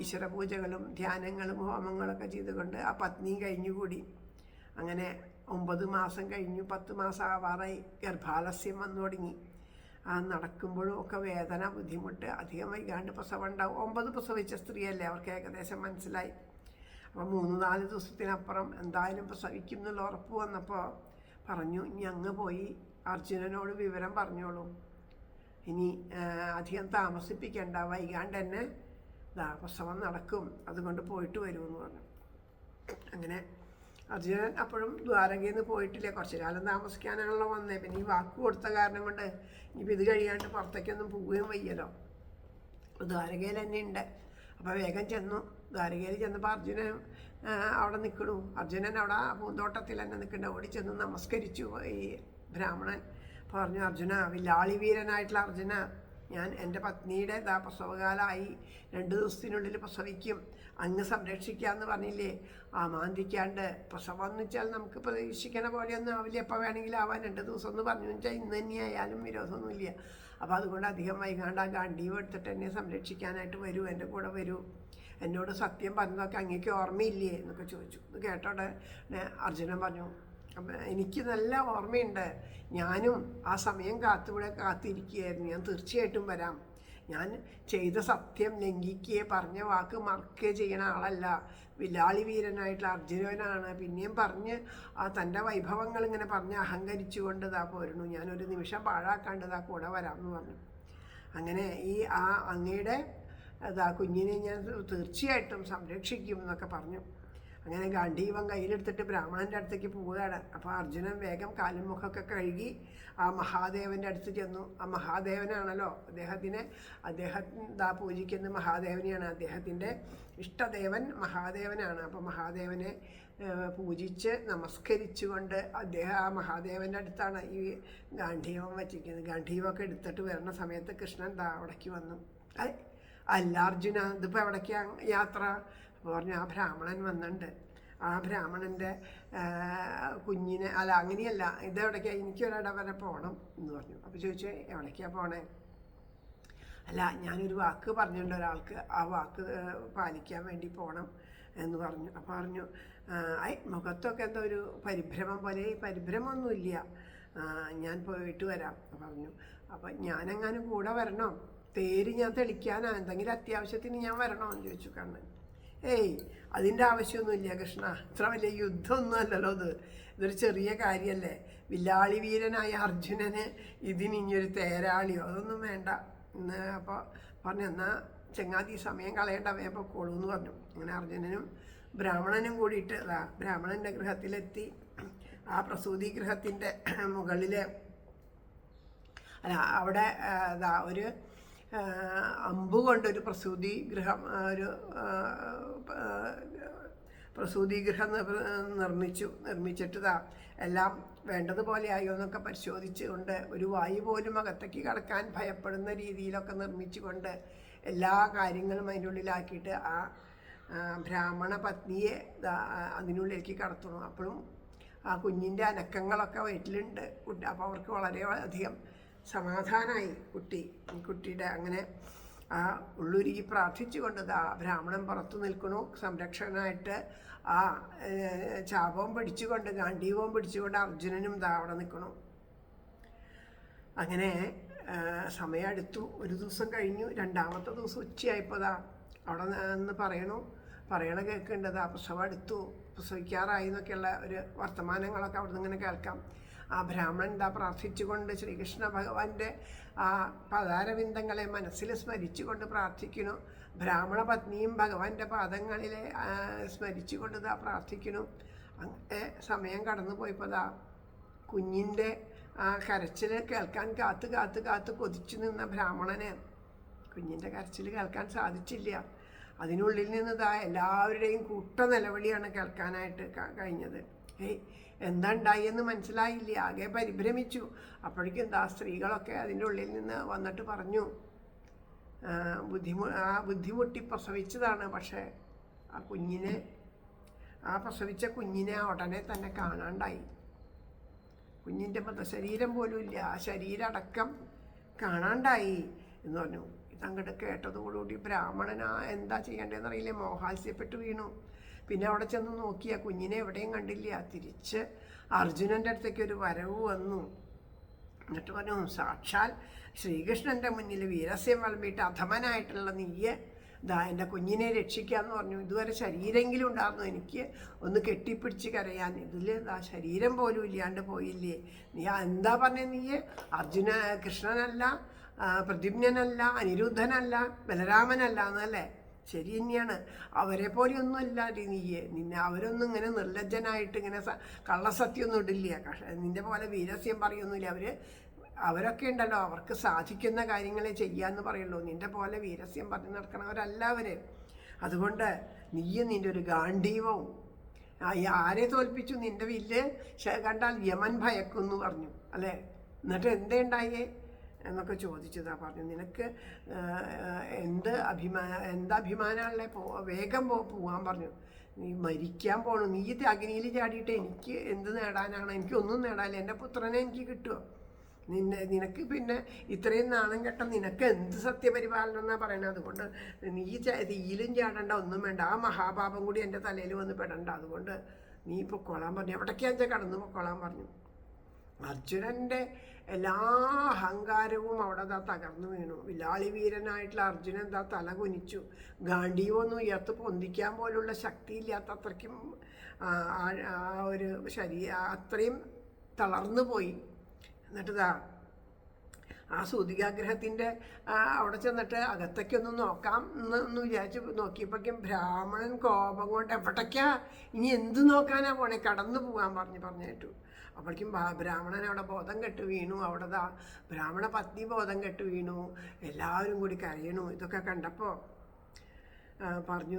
ഈശ്വര പൂജകളും ധ്യാനങ്ങളും ഹോമങ്ങളൊക്കെ ചെയ്തുകൊണ്ട് ആ പത്നി കഴിഞ്ഞുകൂടി. അങ്ങനെ 9 മാസം കഴിഞ്ഞു, 10 മാസം ആവാറായി, ഗർഭാലസ്യം വന്നു തുടങ്ങി. നടക്കുമ്പോഴും ഒക്കെ വേദന, ബുദ്ധിമുട്ട്, അധികം വൈകാണ്ട് പ്രസവം ഉണ്ടാവും. 9 പ്രസവിച്ച സ്ത്രീയല്ലേ, അവർക്ക് ഏകദേശം മനസ്സിലായി. അപ്പോൾ 3-4 ദിവസത്തിനപ്പുറം എന്തായാലും പ്രസവിക്കും എന്നുള്ള ഉറപ്പ് വന്നപ്പോൾ പറഞ്ഞു, ഇനി അങ്ങ് പോയി അർജുനനോട് വിവരം പറഞ്ഞോളൂ, ഇനി അധികം താമസിപ്പിക്കണ്ട, വൈകാണ്ട് തന്നെ പ്രസവം നടക്കും, അതുകൊണ്ട് പോയിട്ട് വരുമെന്ന് പറഞ്ഞു. അങ്ങനെ അർജുനൻ അപ്പോഴും ദ്വാരകയിൽ നിന്ന് പോയിട്ടില്ല. കുറച്ചു കാലം താമസിക്കാനാണല്ലോ വന്നേ. പിന്നെ ഈ വാക്ക് കൊടുത്ത കാരണം കൊണ്ട് ഇനിയിപ്പോൾ ഇത് കഴിയാണ്ട് പുറത്തേക്കൊന്നും പോവുകയും വയ്യല്ലോ. ദ്വാരകയിൽ തന്നെ ഉണ്ട്. അപ്പോൾ വേഗം ചെന്നു. ദ്വാരകയിൽ ചെന്നപ്പോൾ അർജുനൻ അവിടെ നിൽക്കണു. അർജുനൻ അവിടെ പൂന്തോട്ടത്തിൽ തന്നെ നിൽക്കണ്ട. ഓടി ചെന്ന് നമസ്കരിച്ചു ഈ ബ്രാഹ്മണൻ. പറഞ്ഞു, അർജുന, വില്ലാളി വീരനായിട്ടുള്ള അർജുന, ഞാൻ എൻ്റെ പത്നിയുടെ പ്രസവകാലമായി 2 ദിവസത്തിനുള്ളിൽ പ്രസവിക്കും, അങ്ങ് സംരക്ഷിക്കാമെന്ന് പറഞ്ഞില്ലേ. മാന്തിക്കാണ്ട് പ്രസവം എന്ന് വെച്ചാൽ നമുക്ക് പ്രതീക്ഷിക്കണ പോലെയൊന്നും ആവില്ല, എപ്പോൾ വേണമെങ്കിലും ആവാൻ 2 ദിവസം എന്ന് പറഞ്ഞു വെച്ചാൽ ഇന്ന് തന്നെ ആയാലും വിരോധമൊന്നുമില്ല. അപ്പോൾ അതുകൊണ്ട് അധികം വൈകാണ്ട് ആ ഗാന്ധീവ് എടുത്തിട്ട് എന്നെ സംരക്ഷിക്കാനായിട്ട് വരൂ, എൻ്റെ കൂടെ വരൂ. എന്നോട് സത്യം പറഞ്ഞതൊക്കെ അങ്ങേക്ക് ഓർമ്മയില്ലേ എന്നൊക്കെ ചോദിച്ചു. ഇത് കേട്ടോടെ അർജുനൻ പറഞ്ഞു, എനിക്ക് നല്ല ഓർമ്മയുണ്ട്, ഞാനും ആ സമയം കാത്തിരിക്കുകയായിരുന്നു, ഞാൻ തീർച്ചയായിട്ടും വരാം. ഞാൻ ചെയ്ത സത്യം ലംഘിക്കുകയെ പറഞ്ഞ വാക്ക് മറക്കുകയോ ചെയ്യണ ആളല്ല, വില്ലാളി വീരനായിട്ടുള്ള അർജുനനാണ്. പിന്നെയും പറഞ്ഞ് തൻ്റെ വൈഭവങ്ങൾ ഇങ്ങനെ പറഞ്ഞ് അഹങ്കരിച്ചുകൊണ്ട് പോരുന്നു, ഞാനൊരു നിമിഷം പാഴാക്കാണ്ട് കൂടെ വരാമെന്ന് പറഞ്ഞു. അങ്ങനെ അങ്ങയുടെ കുഞ്ഞിനെ ഞാൻ തീർച്ചയായിട്ടും സംരക്ഷിക്കും എന്നൊക്കെ പറഞ്ഞു. അങ്ങനെ ഗാന്ധീവം കയ്യിലെടുത്തിട്ട് ബ്രാഹ്മണൻ്റെ അടുത്തേക്ക് പോവുകയാണ്. അപ്പോൾ അർജുനൻ വേഗം കാലും മുഖമൊക്കെ കഴുകി ആ മഹാദേവൻ്റെ അടുത്ത് ചെന്നു. ആ മഹാദേവനാണല്ലോ അദ്ദേഹം പൂജിക്കുന്ന മഹാദേവനെയാണ്, അദ്ദേഹത്തിൻ്റെ ഇഷ്ടദേവൻ മഹാദേവനാണ്. അപ്പോൾ മഹാദേവനെ പൂജിച്ച് നമസ്കരിച്ചുകൊണ്ട് ആ മഹാദേവൻ്റെ അടുത്താണ് ഈ ഗാന്ധീവം വച്ചിരിക്കുന്നത്. ഗാന്ധീവമൊക്കെ എടുത്തിട്ട് വരുന്ന സമയത്ത് കൃഷ്ണൻ അവിടേക്ക് വന്നു. അല്ല അർജുന, ഇതിപ്പോൾ എവിടേക്കാണ് യാത്ര? അപ്പോൾ പറഞ്ഞു, ആ ബ്രാഹ്മണൻ വന്നിട്ടുണ്ട്, ആ ബ്രാഹ്മണൻ്റെ കുഞ്ഞിനെ അങ്ങനെയല്ല, ഇതെവിടേക്കാണ്, എനിക്കൊരിട വരെ പോകണം എന്ന് പറഞ്ഞു. അപ്പോൾ ചോദിച്ചു, എവിടേക്കാണ് പോണേ? അല്ല, ഞാനൊരു വാക്ക് പറഞ്ഞിട്ടുണ്ട് ഒരാൾക്ക്, ആ വാക്ക് പാലിക്കാൻ വേണ്ടി പോകണം എന്ന് പറഞ്ഞു. അപ്പോൾ പറഞ്ഞു, മുഖത്തൊക്കെ എന്തോ ഒരു പരിഭ്രമം പോലെ. പരിഭ്രമമൊന്നുമില്ല, ഞാൻ പോയിട്ട് വരാം പറഞ്ഞു. അപ്പം ഞാനെങ്ങാനും കൂടെ വരണോ? തേര് ഞാൻ തെളിക്കാനാ, എന്തെങ്കിലും അത്യാവശ്യത്തിന് ഞാൻ വരണോ എന്ന് ചോദിച്ചു കണ്ണൻ. അതിൻ്റെ ആവശ്യമൊന്നുമില്ല കൃഷ്ണ, ഇത്ര വലിയ യുദ്ധമൊന്നും അല്ലല്ലോ ഇതൊരു ചെറിയ കാര്യമല്ലേ. വില്ലാളി വീരനായ അർജുനന് ഇതിനിഞ്ഞൊരു തേരാളിയോ അതൊന്നും വേണ്ട എന്ന്. അപ്പോൾ പറഞ്ഞു, എന്നാൽ ചങ്ങാതി സമയം കളയേണ്ട, വേഗം പൊക്കോളൂ എന്ന് പറഞ്ഞു. അങ്ങനെ അർജുനനും ബ്രാഹ്മണനും കൂടിയിട്ട് ബ്രാഹ്മണൻ്റെ ഗൃഹത്തിലെത്തി. ആ പ്രസൂതി ഗൃഹത്തിൻ്റെ മുകളിൽ അവിടെ ഒരു അമ്പ് കൊണ്ടൊരു പ്രസൂതി ഗൃഹം നിർമ്മിച്ചിട്ട് എല്ലാം വേണ്ടതുപോലെ ആയോ എന്നൊക്കെ പരിശോധിച്ചുകൊണ്ട്, ഒരു വായു പോലും അകത്തേക്ക് കടക്കാൻ ഭയപ്പെടുന്ന രീതിയിലൊക്കെ നിർമ്മിച്ചുകൊണ്ട് എല്ലാ കാര്യങ്ങളും അതിൻ്റെ ഉള്ളിലാക്കിയിട്ട് ആ ബ്രാഹ്മണ പത്നിയെ അതിനുള്ളിലേക്ക് കടത്തണം. അപ്പോഴും ആ കുഞ്ഞിൻ്റെ അനക്കങ്ങളൊക്കെ വീട്ടിലുണ്ട്. അപ്പോൾ അവർക്ക് വളരെയധികം സമാധാനമായി. കുട്ടിയുടെ അങ്ങനെ ആ ഉള്ളുരുകി പ്രാർത്ഥിച്ചുകൊണ്ട് ബ്രാഹ്മണൻ പുറത്തു നിൽക്കണു സംരക്ഷകനായിട്ട്. ആ ചാപവും പിടിച്ചുകൊണ്ട് ഗാന്ധീവവും പിടിച്ചുകൊണ്ട് അർജുനനും അവിടെ നിൽക്കണു. അങ്ങനെ സമയം അടുത്തു. ഒരു ദിവസം കഴിഞ്ഞു. 2ാമത്തെ ദിവസം ഉച്ചയായപ്പോൾ അവിടെ നിന്ന് പറയണ കേൾക്കേണ്ടത് പ്രസവം അടുത്തു, പ്രസവിക്കാറായി എന്നൊക്കെയുള്ള ഒരു വർത്തമാനങ്ങളൊക്കെ അവിടെ നിന്ന് ഇങ്ങനെ കേൾക്കാം. ആ ബ്രാഹ്മണൻ പ്രാർത്ഥിച്ചുകൊണ്ട് ശ്രീകൃഷ്ണ ഭഗവാന്റെ ആ പദാരവിന്ദങ്ങളെ മനസ്സിൽ സ്മരിച്ചുകൊണ്ട് പ്രാർത്ഥിക്കുന്നു. ബ്രാഹ്മണ പത്നിയും ഭഗവാന്റെ പാദങ്ങളിലെ സ്മരിച്ചുകൊണ്ട് പ്രാർത്ഥിക്കുന്നു. അങ്ങനെ സമയം കടന്നു പോയപ്പോൾ കുഞ്ഞിൻ്റെ ആ കരച്ചിൽ കേൾക്കാൻ കാത്ത് കൊതിച്ചു നിന്ന ബ്രാഹ്മണന് കുഞ്ഞിൻ്റെ കരച്ചിൽ കേൾക്കാൻ സാധിച്ചില്ല. അതിനുള്ളിൽ നിന്ന് എല്ലാവരുടെയും കൂട്ട നിലവിളിയാണ് കേൾക്കാനായിട്ട് കഴിഞ്ഞത്. എന്താ ഉണ്ടായെന്ന് മനസ്സിലായില്ല, ആകെ പരിഭ്രമിച്ചു. അപ്പോഴേക്കും സ്ത്രീകളൊക്കെ അതിൻ്റെ ഉള്ളിൽ നിന്ന് വന്നിട്ട് പറഞ്ഞു, ബുദ്ധിമുട്ടി പ്രസവിച്ചതാണ്, പക്ഷേ ആ പ്രസവിച്ച കുഞ്ഞിനെ ഉടനെ തന്നെ കാണാണ്ടായി. കുഞ്ഞിൻ്റെ ശരീരം പോലും ഇല്ല, ആ ശരീരമടക്കം കാണാണ്ടായി എന്ന് പറഞ്ഞു. ഇതങ്ങോട്ട് കേട്ടതോടുകൂടി ബ്രാഹ്മണൻ എന്താ ചെയ്യേണ്ടതെന്ന് അറിയില്ല, മോഹാത്സ്യപ്പെട്ട് വീണു. പിന്നെ അവിടെ ചെന്ന് നോക്കിയ കുഞ്ഞിനെ എവിടെയും കണ്ടില്ല. തിരിച്ച് അർജുനൻ്റെ അടുത്തേക്ക് ഒരു വരവ് വന്നു. എന്നിട്ട് പറഞ്ഞു, സാക്ഷാൽ ശ്രീകൃഷ്ണൻ്റെ മുന്നിൽ വീരസ്യം വിളമ്പിയിട്ട് അധമനായിട്ടുള്ള നീയെ എൻ്റെ കുഞ്ഞിനെ രക്ഷിക്കാമെന്ന് പറഞ്ഞു. ഇതുവരെ ശരീരമെങ്കിലും ഉണ്ടായിരുന്നു എനിക്ക് ഒന്ന് കെട്ടിപ്പിടിച്ച് കരയാൻ, ഇതിൽ ശരീരം പോലും ഇല്ലാണ്ട് പോയില്ലേ. നീ എന്താ പറഞ്ഞ? നീയെ കൃഷ്ണനല്ല, പ്രദ്യുമ്നനല്ല, അനിരുദ്ധനല്ല, ബലരാമനല്ല എന്നല്ലേ? ശരി തന്നെയാണ്, അവരെ പോലെയൊന്നുമല്ല നിന്നെ. അവരൊന്നും ഇങ്ങനെ നിർലജ്ജനായിട്ട് ഇങ്ങനെ കള്ളസത്യമൊന്നും ഇടില്ല, നിന്റെ പോലെ വീരസ്യം പറയൊന്നുമില്ല. അവരൊക്കെ ഉണ്ടല്ലോ, അവർക്ക് സാധിക്കുന്ന കാര്യങ്ങളെ ചെയ്യാമെന്ന് പറയുള്ളൂ. നിന്റെ പോലെ വീരസ്യം പറഞ്ഞു നടക്കണവരല്ല അവർ. അതുകൊണ്ട് നിന്റെ ഒരു ഗാന്ധീവവും ആരെ തോൽപ്പിച്ചു? നിന്റെ വില്ല് കണ്ടാൽ യമൻ ഭയക്കുന്നു പറഞ്ഞു അല്ലേ? എന്നിട്ട് എന്തേ ഉണ്ടായേ? എന്നൊക്കെ ചോദിച്ചതാ. പറഞ്ഞു നിനക്ക് എന്തഭിമാനമുള്ള വേഗം പോവാൻ പറഞ്ഞു. നീ മരിക്കാൻ പോണു, നീ അഗ്നിയിൽ ചാടിയിട്ട് എനിക്ക് എന്ത് നേടാനാണ്? എനിക്കൊന്നും നേടാനില്ല. എൻ്റെ പുത്രനെ എനിക്ക് കിട്ടുമോ? നിനക്ക് പിന്നെ ഇത്രയും നാണം കെട്ട നിനക്ക് എന്ത് സത്യപരിപാലനം എന്നാണ് പറയണത്? അതുകൊണ്ട് നീ തീയിലും ചാടണ്ട, ഒന്നും വേണ്ട. ആ മഹാപാപം കൂടി എൻ്റെ തലയിൽ വന്ന് പെടണ്ട. അതുകൊണ്ട് നീ പൊക്കോളാൻ പറഞ്ഞു. എവിടേക്കാണെന്ന് വെച്ചാൽ കടന്നു പൊക്കോളാൻ പറഞ്ഞു. അർജുനൻ്റെ എല്ലാ അഹങ്കാരവും അവിടെ തകർന്നു വീണു. വില്ലാളി വീരനായിട്ടുള്ള അർജുനൻ തല കുനിച്ചു. ഗാന്ധീവൊന്നും ഉയർത്ത് പൊന്തിക്കാൻ പോലുള്ള ശക്തിയില്ലാത്ത അത്രയ്ക്കും ആ ഒരു അത്രയും തളർന്നു പോയി. എന്നിട്ട് ആ സൂതികാഗ്രഹത്തിൻ്റെ അവിടെ ചെന്നിട്ട് അകത്തേക്കൊന്ന് നോക്കാം എന്ന് വിചാരിച്ച് നോക്കിയപ്പോഴേക്കും ബ്രാഹ്മണൻ കോപം കൊണ്ട് എവിടേക്കാ ഇനി എന്ത് നോക്കാനാ പോണേ, കടന്നു പോകാൻ പറഞ്ഞിട്ടു. അപ്പോഴേക്കും ബ്രാഹ്മണൻ അവിടെ ബോധം കെട്ട് വീണു. അവിടെ ബ്രാഹ്മണ പത്നി ബോധം കെട്ട് വീണു. എല്ലാവരും കൂടി കരയണു. ഇതൊക്കെ കണ്ടപ്പോൾ പറഞ്ഞു.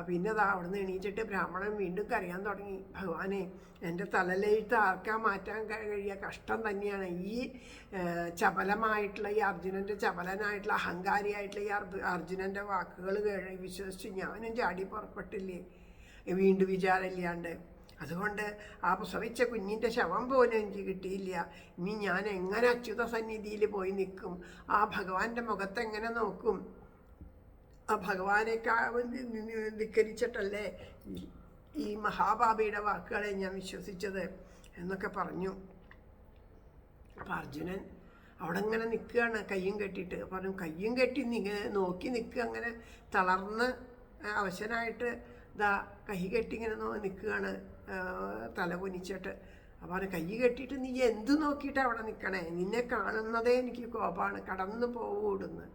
പിന്നെ അവിടെ നിന്ന് എണീറ്റിട്ട് ബ്രാഹ്മണൻ വീണ്ടും കരയാൻ തുടങ്ങി. ഭഗവാനെ, എൻ്റെ തലലെഴുത്ത് ആർക്കാൻ മാറ്റാൻ കഴിയുക കഷ്ടം തന്നെയാണ്. ഈ ചപലമായിട്ടുള്ള ഈ അർജുനൻ്റെ ചപലനായിട്ടുള്ള അഹങ്കാരിയായിട്ടുള്ള ഈ അർജുനൻ്റെ വാക്കുകൾ വിശ്വസിച്ച് ഞാനും ചാടി പുറപ്പെട്ടില്ലേ വീണ്ടും വിചാരമില്ലാണ്ട്. അതുകൊണ്ട് ആ പ്രസവിച്ച കുഞ്ഞിൻ്റെ ശവം പോലും എനിക്ക് കിട്ടിയില്ല. ഇനി ഞാൻ എങ്ങനെ അച്യുത സന്നിധിയിൽ പോയി നിൽക്കും? ആ ഭഗവാന്റെ മുഖത്തെങ്ങനെ നോക്കും? ആ ഭഗവാനെ ധിക്കരിച്ചിട്ടല്ലേ ഈ മഹാബാബയുടെ വാക്കുകളെ ഞാൻ വിശ്വസിച്ചത് എന്നൊക്കെ പറഞ്ഞു. അപ്പം അർജുനൻ അവിടെ ഇങ്ങനെ നിൽക്കുകയാണ്, കയ്യും കെട്ടിയിട്ട്. പറഞ്ഞു കയ്യും കെട്ടി നോക്കി നിൽക്കുക, അങ്ങനെ തളർന്ന് അവശനായിട്ട് കൈ കെട്ടി ഇങ്ങനെ നിൽക്കുകയാണ്, തല കുനിച്ചിട്ട്. അപ്പോൾ കൈ കെട്ടിയിട്ട് നീ എന്ത് നോക്കിയിട്ട് അവിടെ നിൽക്കണേ? നിന്നെ കാണുന്നതേ എനിക്ക് കോപമാണ്, കടന്നു പോവൂടുന്ന്.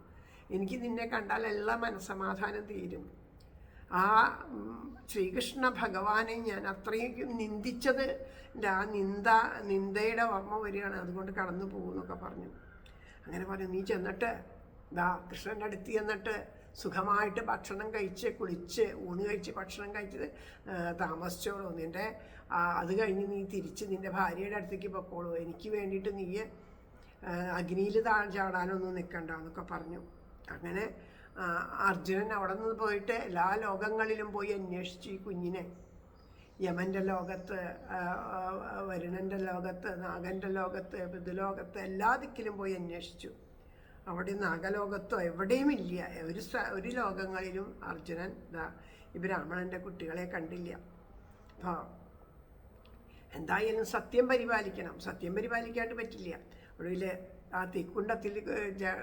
എനിക്ക് നിന്നെ കണ്ടാൽ എല്ലാ മനസ്സമാധാനം തീരും. ആ ശ്രീകൃഷ്ണ ഭഗവാനെ ഞാൻ അത്രയും നിന്ദിച്ചത് ആ നിന്ദയുടെ ഓർമ്മ വരികയാണ്, അതുകൊണ്ട് കടന്നു പോകുമെന്നൊക്കെ പറഞ്ഞു. അങ്ങനെ പറഞ്ഞു, നീ ചെന്നിട്ട് കൃഷ്ണൻ്റെ അടുത്ത് ചെന്നിട്ട് സുഖമായിട്ട് ഭക്ഷണം കഴിച്ച് കുളിച്ച് ഊണ് കഴിച്ച് ഭക്ഷണം കഴിച്ചത് താമസിച്ചോളൂ. നിൻ്റെ അത് കഴിഞ്ഞ് നീ തിരിച്ച് നിൻ്റെ ഭാര്യയുടെ അടുത്തേക്ക് പൊക്കോളൂ. എനിക്ക് വേണ്ടിയിട്ട് നീ അഗ്നിയിൽ ചാടാനൊന്നും നിൽക്കണ്ട എന്നൊക്കെ പറഞ്ഞു. അങ്ങനെ അർജുനൻ അവിടെ നിന്ന് പോയിട്ട് എല്ലാ ലോകങ്ങളിലും പോയി അന്വേഷിച്ചു ഈ കുഞ്ഞിനെ. യമൻ്റെ ലോകത്ത്, വരുണൻ്റെ ലോകത്ത്, നാഗൻ്റെ ലോകത്ത്, പിതൃലോകത്ത്, എല്ലാ ദിക്കിലും പോയി അന്വേഷിച്ചു. അവിടെ നാഗലോകത്തോ എവിടെയും ഇല്ല. ഒരു ലോകങ്ങളിലും അർജുനൻ ഈ ബ്രാഹ്മണൻ്റെ കുട്ടികളെ കണ്ടില്ല. അപ്പോൾ എന്തായാലും സത്യം പരിപാലിക്കണം. സത്യം പരിപാലിക്കാണ്ട് പറ്റില്ല. ഒടുവിൽ ആ തീക്കുണ്ടത്തിൽ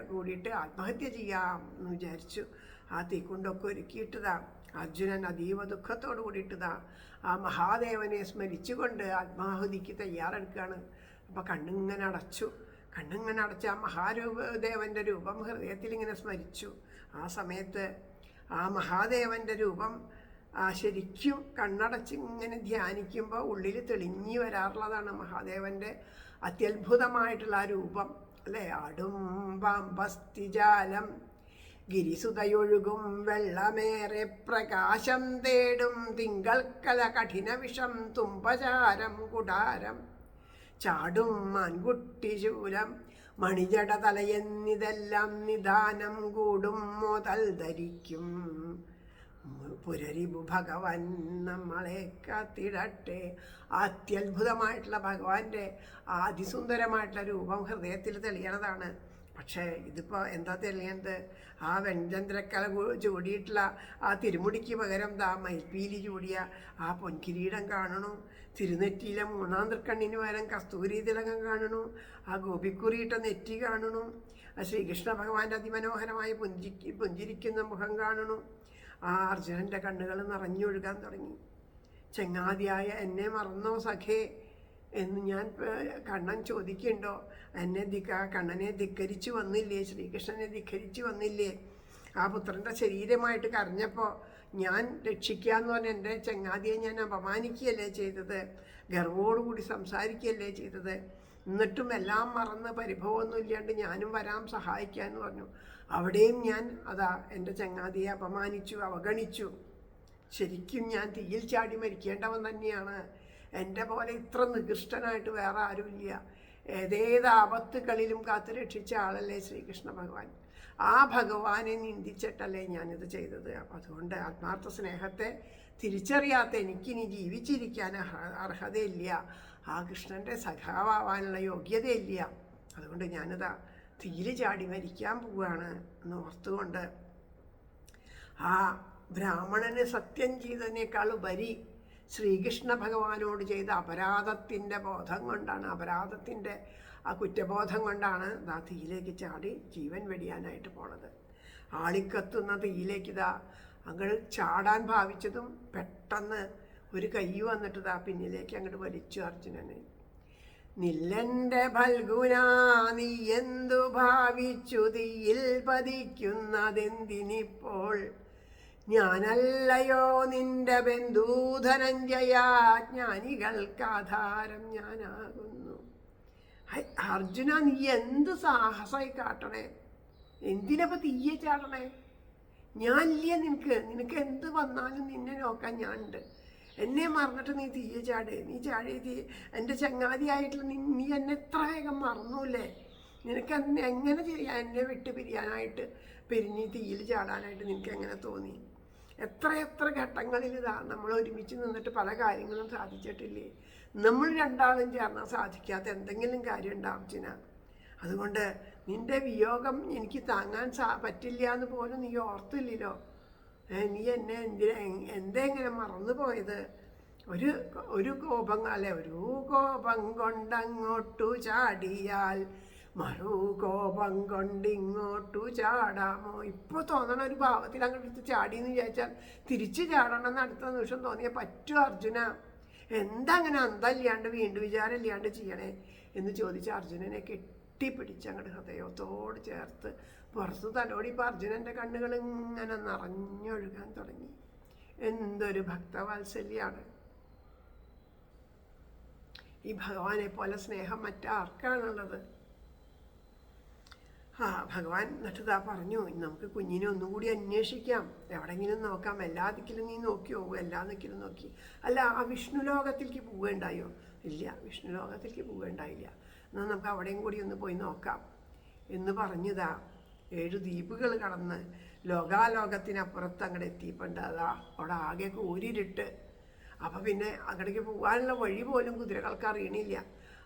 കൂടിയിട്ട് ആത്മഹത്യ ചെയ്യാം എന്ന് വിചാരിച്ചു. ആ തീക്കുണ്ടൊക്കെ ഒരുക്കിയിട്ടതാ അർജുനൻ അതീവ ദുഃഖത്തോട് കൂടിയിട്ടതാ ആ മഹാദേവനെ സ്മരിച്ചുകൊണ്ട് ആത്മാഹുതിക്ക് തയ്യാറെടുക്കുകയാണ്. അപ്പോൾ കണ്ണിങ്ങനെ അടച്ചു. ആ മഹാദേവൻ്റെ രൂപം ഹൃദയത്തിൽ ഇങ്ങനെ സ്മരിച്ചു. ആ സമയത്ത് ആ മഹാദേവൻ്റെ രൂപം ശരിക്കും കണ്ണടച്ച് ഇങ്ങനെ ധ്യാനിക്കുമ്പോൾ ഉള്ളിൽ തെളിഞ്ഞു വരാറുള്ളതാണ് മഹാദേവൻ്റെ അത്യത്ഭുതമായിട്ടുള്ള ആ രൂപം അല്ലേ. അടുംബസ്തിജാലം ഗിരിസുതയൊഴുകും വെള്ളമേറെ പ്രകാശം തേടും തിങ്കൾക്കല കഠിന വിഷം തുമ്പചാരം കുടാരം ചാടും മാൻകുട്ടി ശൂലം മണിജട തലയെന്നിതെല്ലാം നിദാനം കൂടും മുതൽ ധരിക്കും പുരരിപു ഭഗവാൻ നമ്മളെ കാത്തിടട്ടെ. അത്യത്ഭുതമായിട്ടുള്ള ഭഗവാന്റെ അതിസുന്ദരമായിട്ടുള്ള രൂപം ഹൃദയത്തിൽ തെളിയണതാണ്. പക്ഷേ ഇതിപ്പോൾ എന്താ തെളിയുന്നത്? ആ വെൺചന്ദ്രക്കല ചൂടിയിട്ടുള്ള ആ തിരുമുടിക്ക് പകരം മയിൽപ്പീലി ചൂടിയ ആ പൊൻകിരീടം കാണണു. തിരുനെറ്റിയിലെ മൂന്നാം തൃക്കണ്ണിന് പകരം കസ്തൂരി തിലകം കാണണു. ആ ഗോപിക്കുറിയിട്ട നെറ്റി കാണണു. ആ ശ്രീകൃഷ്ണ ഭഗവാന്റെ അതിമനോഹരമായി പുഞ്ചിരിക്കുന്ന മുഖം കാണണു. ആ അർജുനൻ്റെ കണ്ണുകൾ നിറഞ്ഞൊഴുകാൻ തുടങ്ങി. ചങ്ങാതിയായ എന്നെ മറന്നോ സഖേ എന്ന് ഞാൻ കണ്ണൻ ചോദിക്കുന്നുണ്ടോ? കണ്ണനെ ധിക്കരിച്ചു വന്നില്ലേ? ശ്രീകൃഷ്ണനെ ധിക്കരിച്ചു വന്നില്ലേ? ആ പുത്രൻ്റെ ശരീരമായിട്ട് കരഞ്ഞപ്പോൾ ഞാൻ രക്ഷിക്കാന്ന് പറഞ്ഞ എൻ്റെ ചങ്ങാതിയെ ഞാൻ അപമാനിക്കുകയല്ലേ ചെയ്തത്? ഗർവോടുകൂടി സംസാരിക്കുകയല്ലേ ചെയ്തത്? എന്നിട്ടും എല്ലാം മറന്ന് പരിഭവമൊന്നും ഇല്ലാണ്ട് ഞാനും വരാം സഹായിക്കാമെന്ന് പറഞ്ഞു. അവിടെയും ഞാൻ എൻ്റെ ചങ്ങാതിയെ അപമാനിച്ചു, അവഗണിച്ചു. ശരിക്കും ഞാൻ തീയിൽ ചാടി മരിക്കേണ്ടവൻ തന്നെയാണ്. എൻ്റെ പോലെ ഇത്ര നികൃഷ്ടനായിട്ട് വേറെ ആരുമില്ല. ഏതേത് ആപത്തുകളിലും കാത്തു രക്ഷിച്ച ആളല്ലേ ശ്രീകൃഷ്ണ ഭഗവാൻ. ആ ഭഗവാനെ നിന്ദിച്ചിട്ടല്ലേ ഞാനിത് ചെയ്തത്. അപ്പം അതുകൊണ്ട് ആത്മാർത്ഥ സ്നേഹത്തെ തിരിച്ചറിയാത്ത എനിക്കിനി ജീവിച്ചിരിക്കാൻ അർഹതയില്ല, ആ കൃഷ്ണൻ്റെ സഖാവാനുള്ള യോഗ്യതയില്ല. അതുകൊണ്ട് ഞാനിതാ തീയിൽ ചാടി മരിക്കാൻ പോവുകയാണ് എന്ന് ഓർത്തുകൊണ്ട് ആ ബ്രാഹ്മണന് സത്യം ചെയ്തതിനേക്കാൾ ഉപരി ശ്രീകൃഷ്ണ ഭഗവാനോട് ചെയ്ത അപരാധത്തിൻ്റെ ബോധം കൊണ്ടാണ്, അപരാധത്തിൻ്റെ ആ കുറ്റബോധം കൊണ്ടാണ് ഇതാ തീയിലേക്ക് ചാടി ജീവൻ വെടിയാനായിട്ട് പോണത്. ആളിക്കത്തുന്ന തീയിലേക്ക് ഇതാ അങ്ങോട്ട് ചാടാൻ ഭാവിച്ചതും പെട്ടെന്ന് ഒരു കൈ വന്നിട്ട് ഇതാ പിന്നിലേക്ക് അങ്ങോട്ട് വലിച്ചു അർജുനനെ. നില്ലെൻ്റെ ഫൽഗുനാ നീ എന്തു ഭാവിച്ചു തീയിൽ പതിക്കുന്നതെന്തിനിപ്പോൾ, ഞാനല്ലയോ നിന്റെ ബന്ധൂധനഞ്ജയ, ജ്ഞാനികൾക്കാധാരം ഞാനാകുന്നു. അർജുന, നീ എന്ത് സാഹസമായി കാട്ടണേ, എന്തിനപ്പോൾ തീയെ ചാടണേ? ഞാനില്ലേ നിനക്ക് എന്ത് വന്നാലും നിന്നെ നോക്കാൻ ഞാനുണ്ട്. എന്നെ മറന്നിട്ട് നീ തീയെ ചാട്, നീ ചാടി എൻ്റെ ചങ്ങാതിയായിട്ടുള്ള നീ എന്നെ എത്ര വേഗം മറന്നൂല്ലേ? നിനക്ക് എങ്ങനെ ചെയ്യാൻ, എന്നെ വിട്ട് പിരിയാനായിട്ട്, പിരിഞ്ഞ് തീയിൽ ചാടാനായിട്ട് നിനക്ക് എങ്ങനെ തോന്നി? എത്ര ഘട്ടങ്ങളിലിതാ നമ്മൾ ഒരുമിച്ച് നിന്നിട്ട് പല കാര്യങ്ങളും സാധിച്ചിട്ടില്ലേ? നമ്മൾ രണ്ടാളും ചേർന്നാൽ സാധിക്കാത്ത എന്തെങ്കിലും കാര്യം ഉണ്ടാവും അർജുന. അതുകൊണ്ട് നിന്റെ വിയോഗം എനിക്ക് താങ്ങാൻ പറ്റില്ല എന്ന് പോലും നീ ഓർത്തില്ലല്ലോ. നീ എന്നെ എങ്ങനെ മറന്നു പോയത്? ഒരു കോപം കൊണ്ടങ്ങോട്ടു ചാടിയാൽ മറുകോപം കൊണ്ടിങ്ങോട്ടു ചാടാമോ? ഇപ്പോൾ തോന്നണ ഒരു ഭാവത്തിൽ അങ്ങോട്ട് ചാടിയെന്ന് വിചാരിച്ചാൽ തിരിച്ചു ചാടണം എന്ന് അടുത്ത നിമിഷം തോന്നിയാൽ പറ്റുമോ അർജുന? എന്താ അങ്ങനെ അന്തല്ലാണ്ട് വീണ്ടും വിചാരമില്ലാണ്ട് ചെയ്യണേ എന്ന് ചോദിച്ച അർജുനനെ കെട്ടിപ്പിടിച്ച് അങ്ങോട്ട് ഹൃദയത്തോട് ചേർത്ത് പുറത്ത് തലോടി. ഇപ്പോൾ അർജുനൻ്റെ കണ്ണുകൾ ഇങ്ങനെ നിറഞ്ഞൊഴുകാൻ തുടങ്ങി. എന്തൊരു ഭക്തവാത്സല്യാണ്! ഈ ഭഗവാനെ പോലെ സ്നേഹം മറ്റാർക്കാണുള്ളത്? ഭഗവാൻ എന്നിട്ട് പറഞ്ഞു, നമുക്ക് കുഞ്ഞിനെ ഒന്നും കൂടി അന്വേഷിക്കാം, എവിടെയെങ്കിലും നോക്കാം. എല്ലാ ദിക്കിലും നീ നോക്കി പോകും, എല്ലാ ദിക്കിലും നോക്കി. അല്ല, ആ വിഷ്ണു ലോകത്തിലേക്ക് പോവുകയുണ്ടായോ? ഇല്ല, വിഷ്ണു ലോകത്തിലേക്ക് പോവുകയുണ്ടായില്ല. എന്നാൽ നമുക്ക് അവിടെയും കൂടി ഒന്ന് പോയി നോക്കാം എന്ന് പറഞ്ഞതാ 7 ദ്വീപുകൾ കടന്ന് ലോകാലോകത്തിനപ്പുറത്ത് അങ്ങോട്ട് എത്തിയിപ്പുണ്ട്. അതാ അവിടെ ആകെ കൂരിരുട്ട്. അപ്പം പിന്നെ അങ്ങോട്ടേക്ക് പോകാനുള്ള വഴി പോലും കുതിരകൾക്ക് അറിയണില്ല.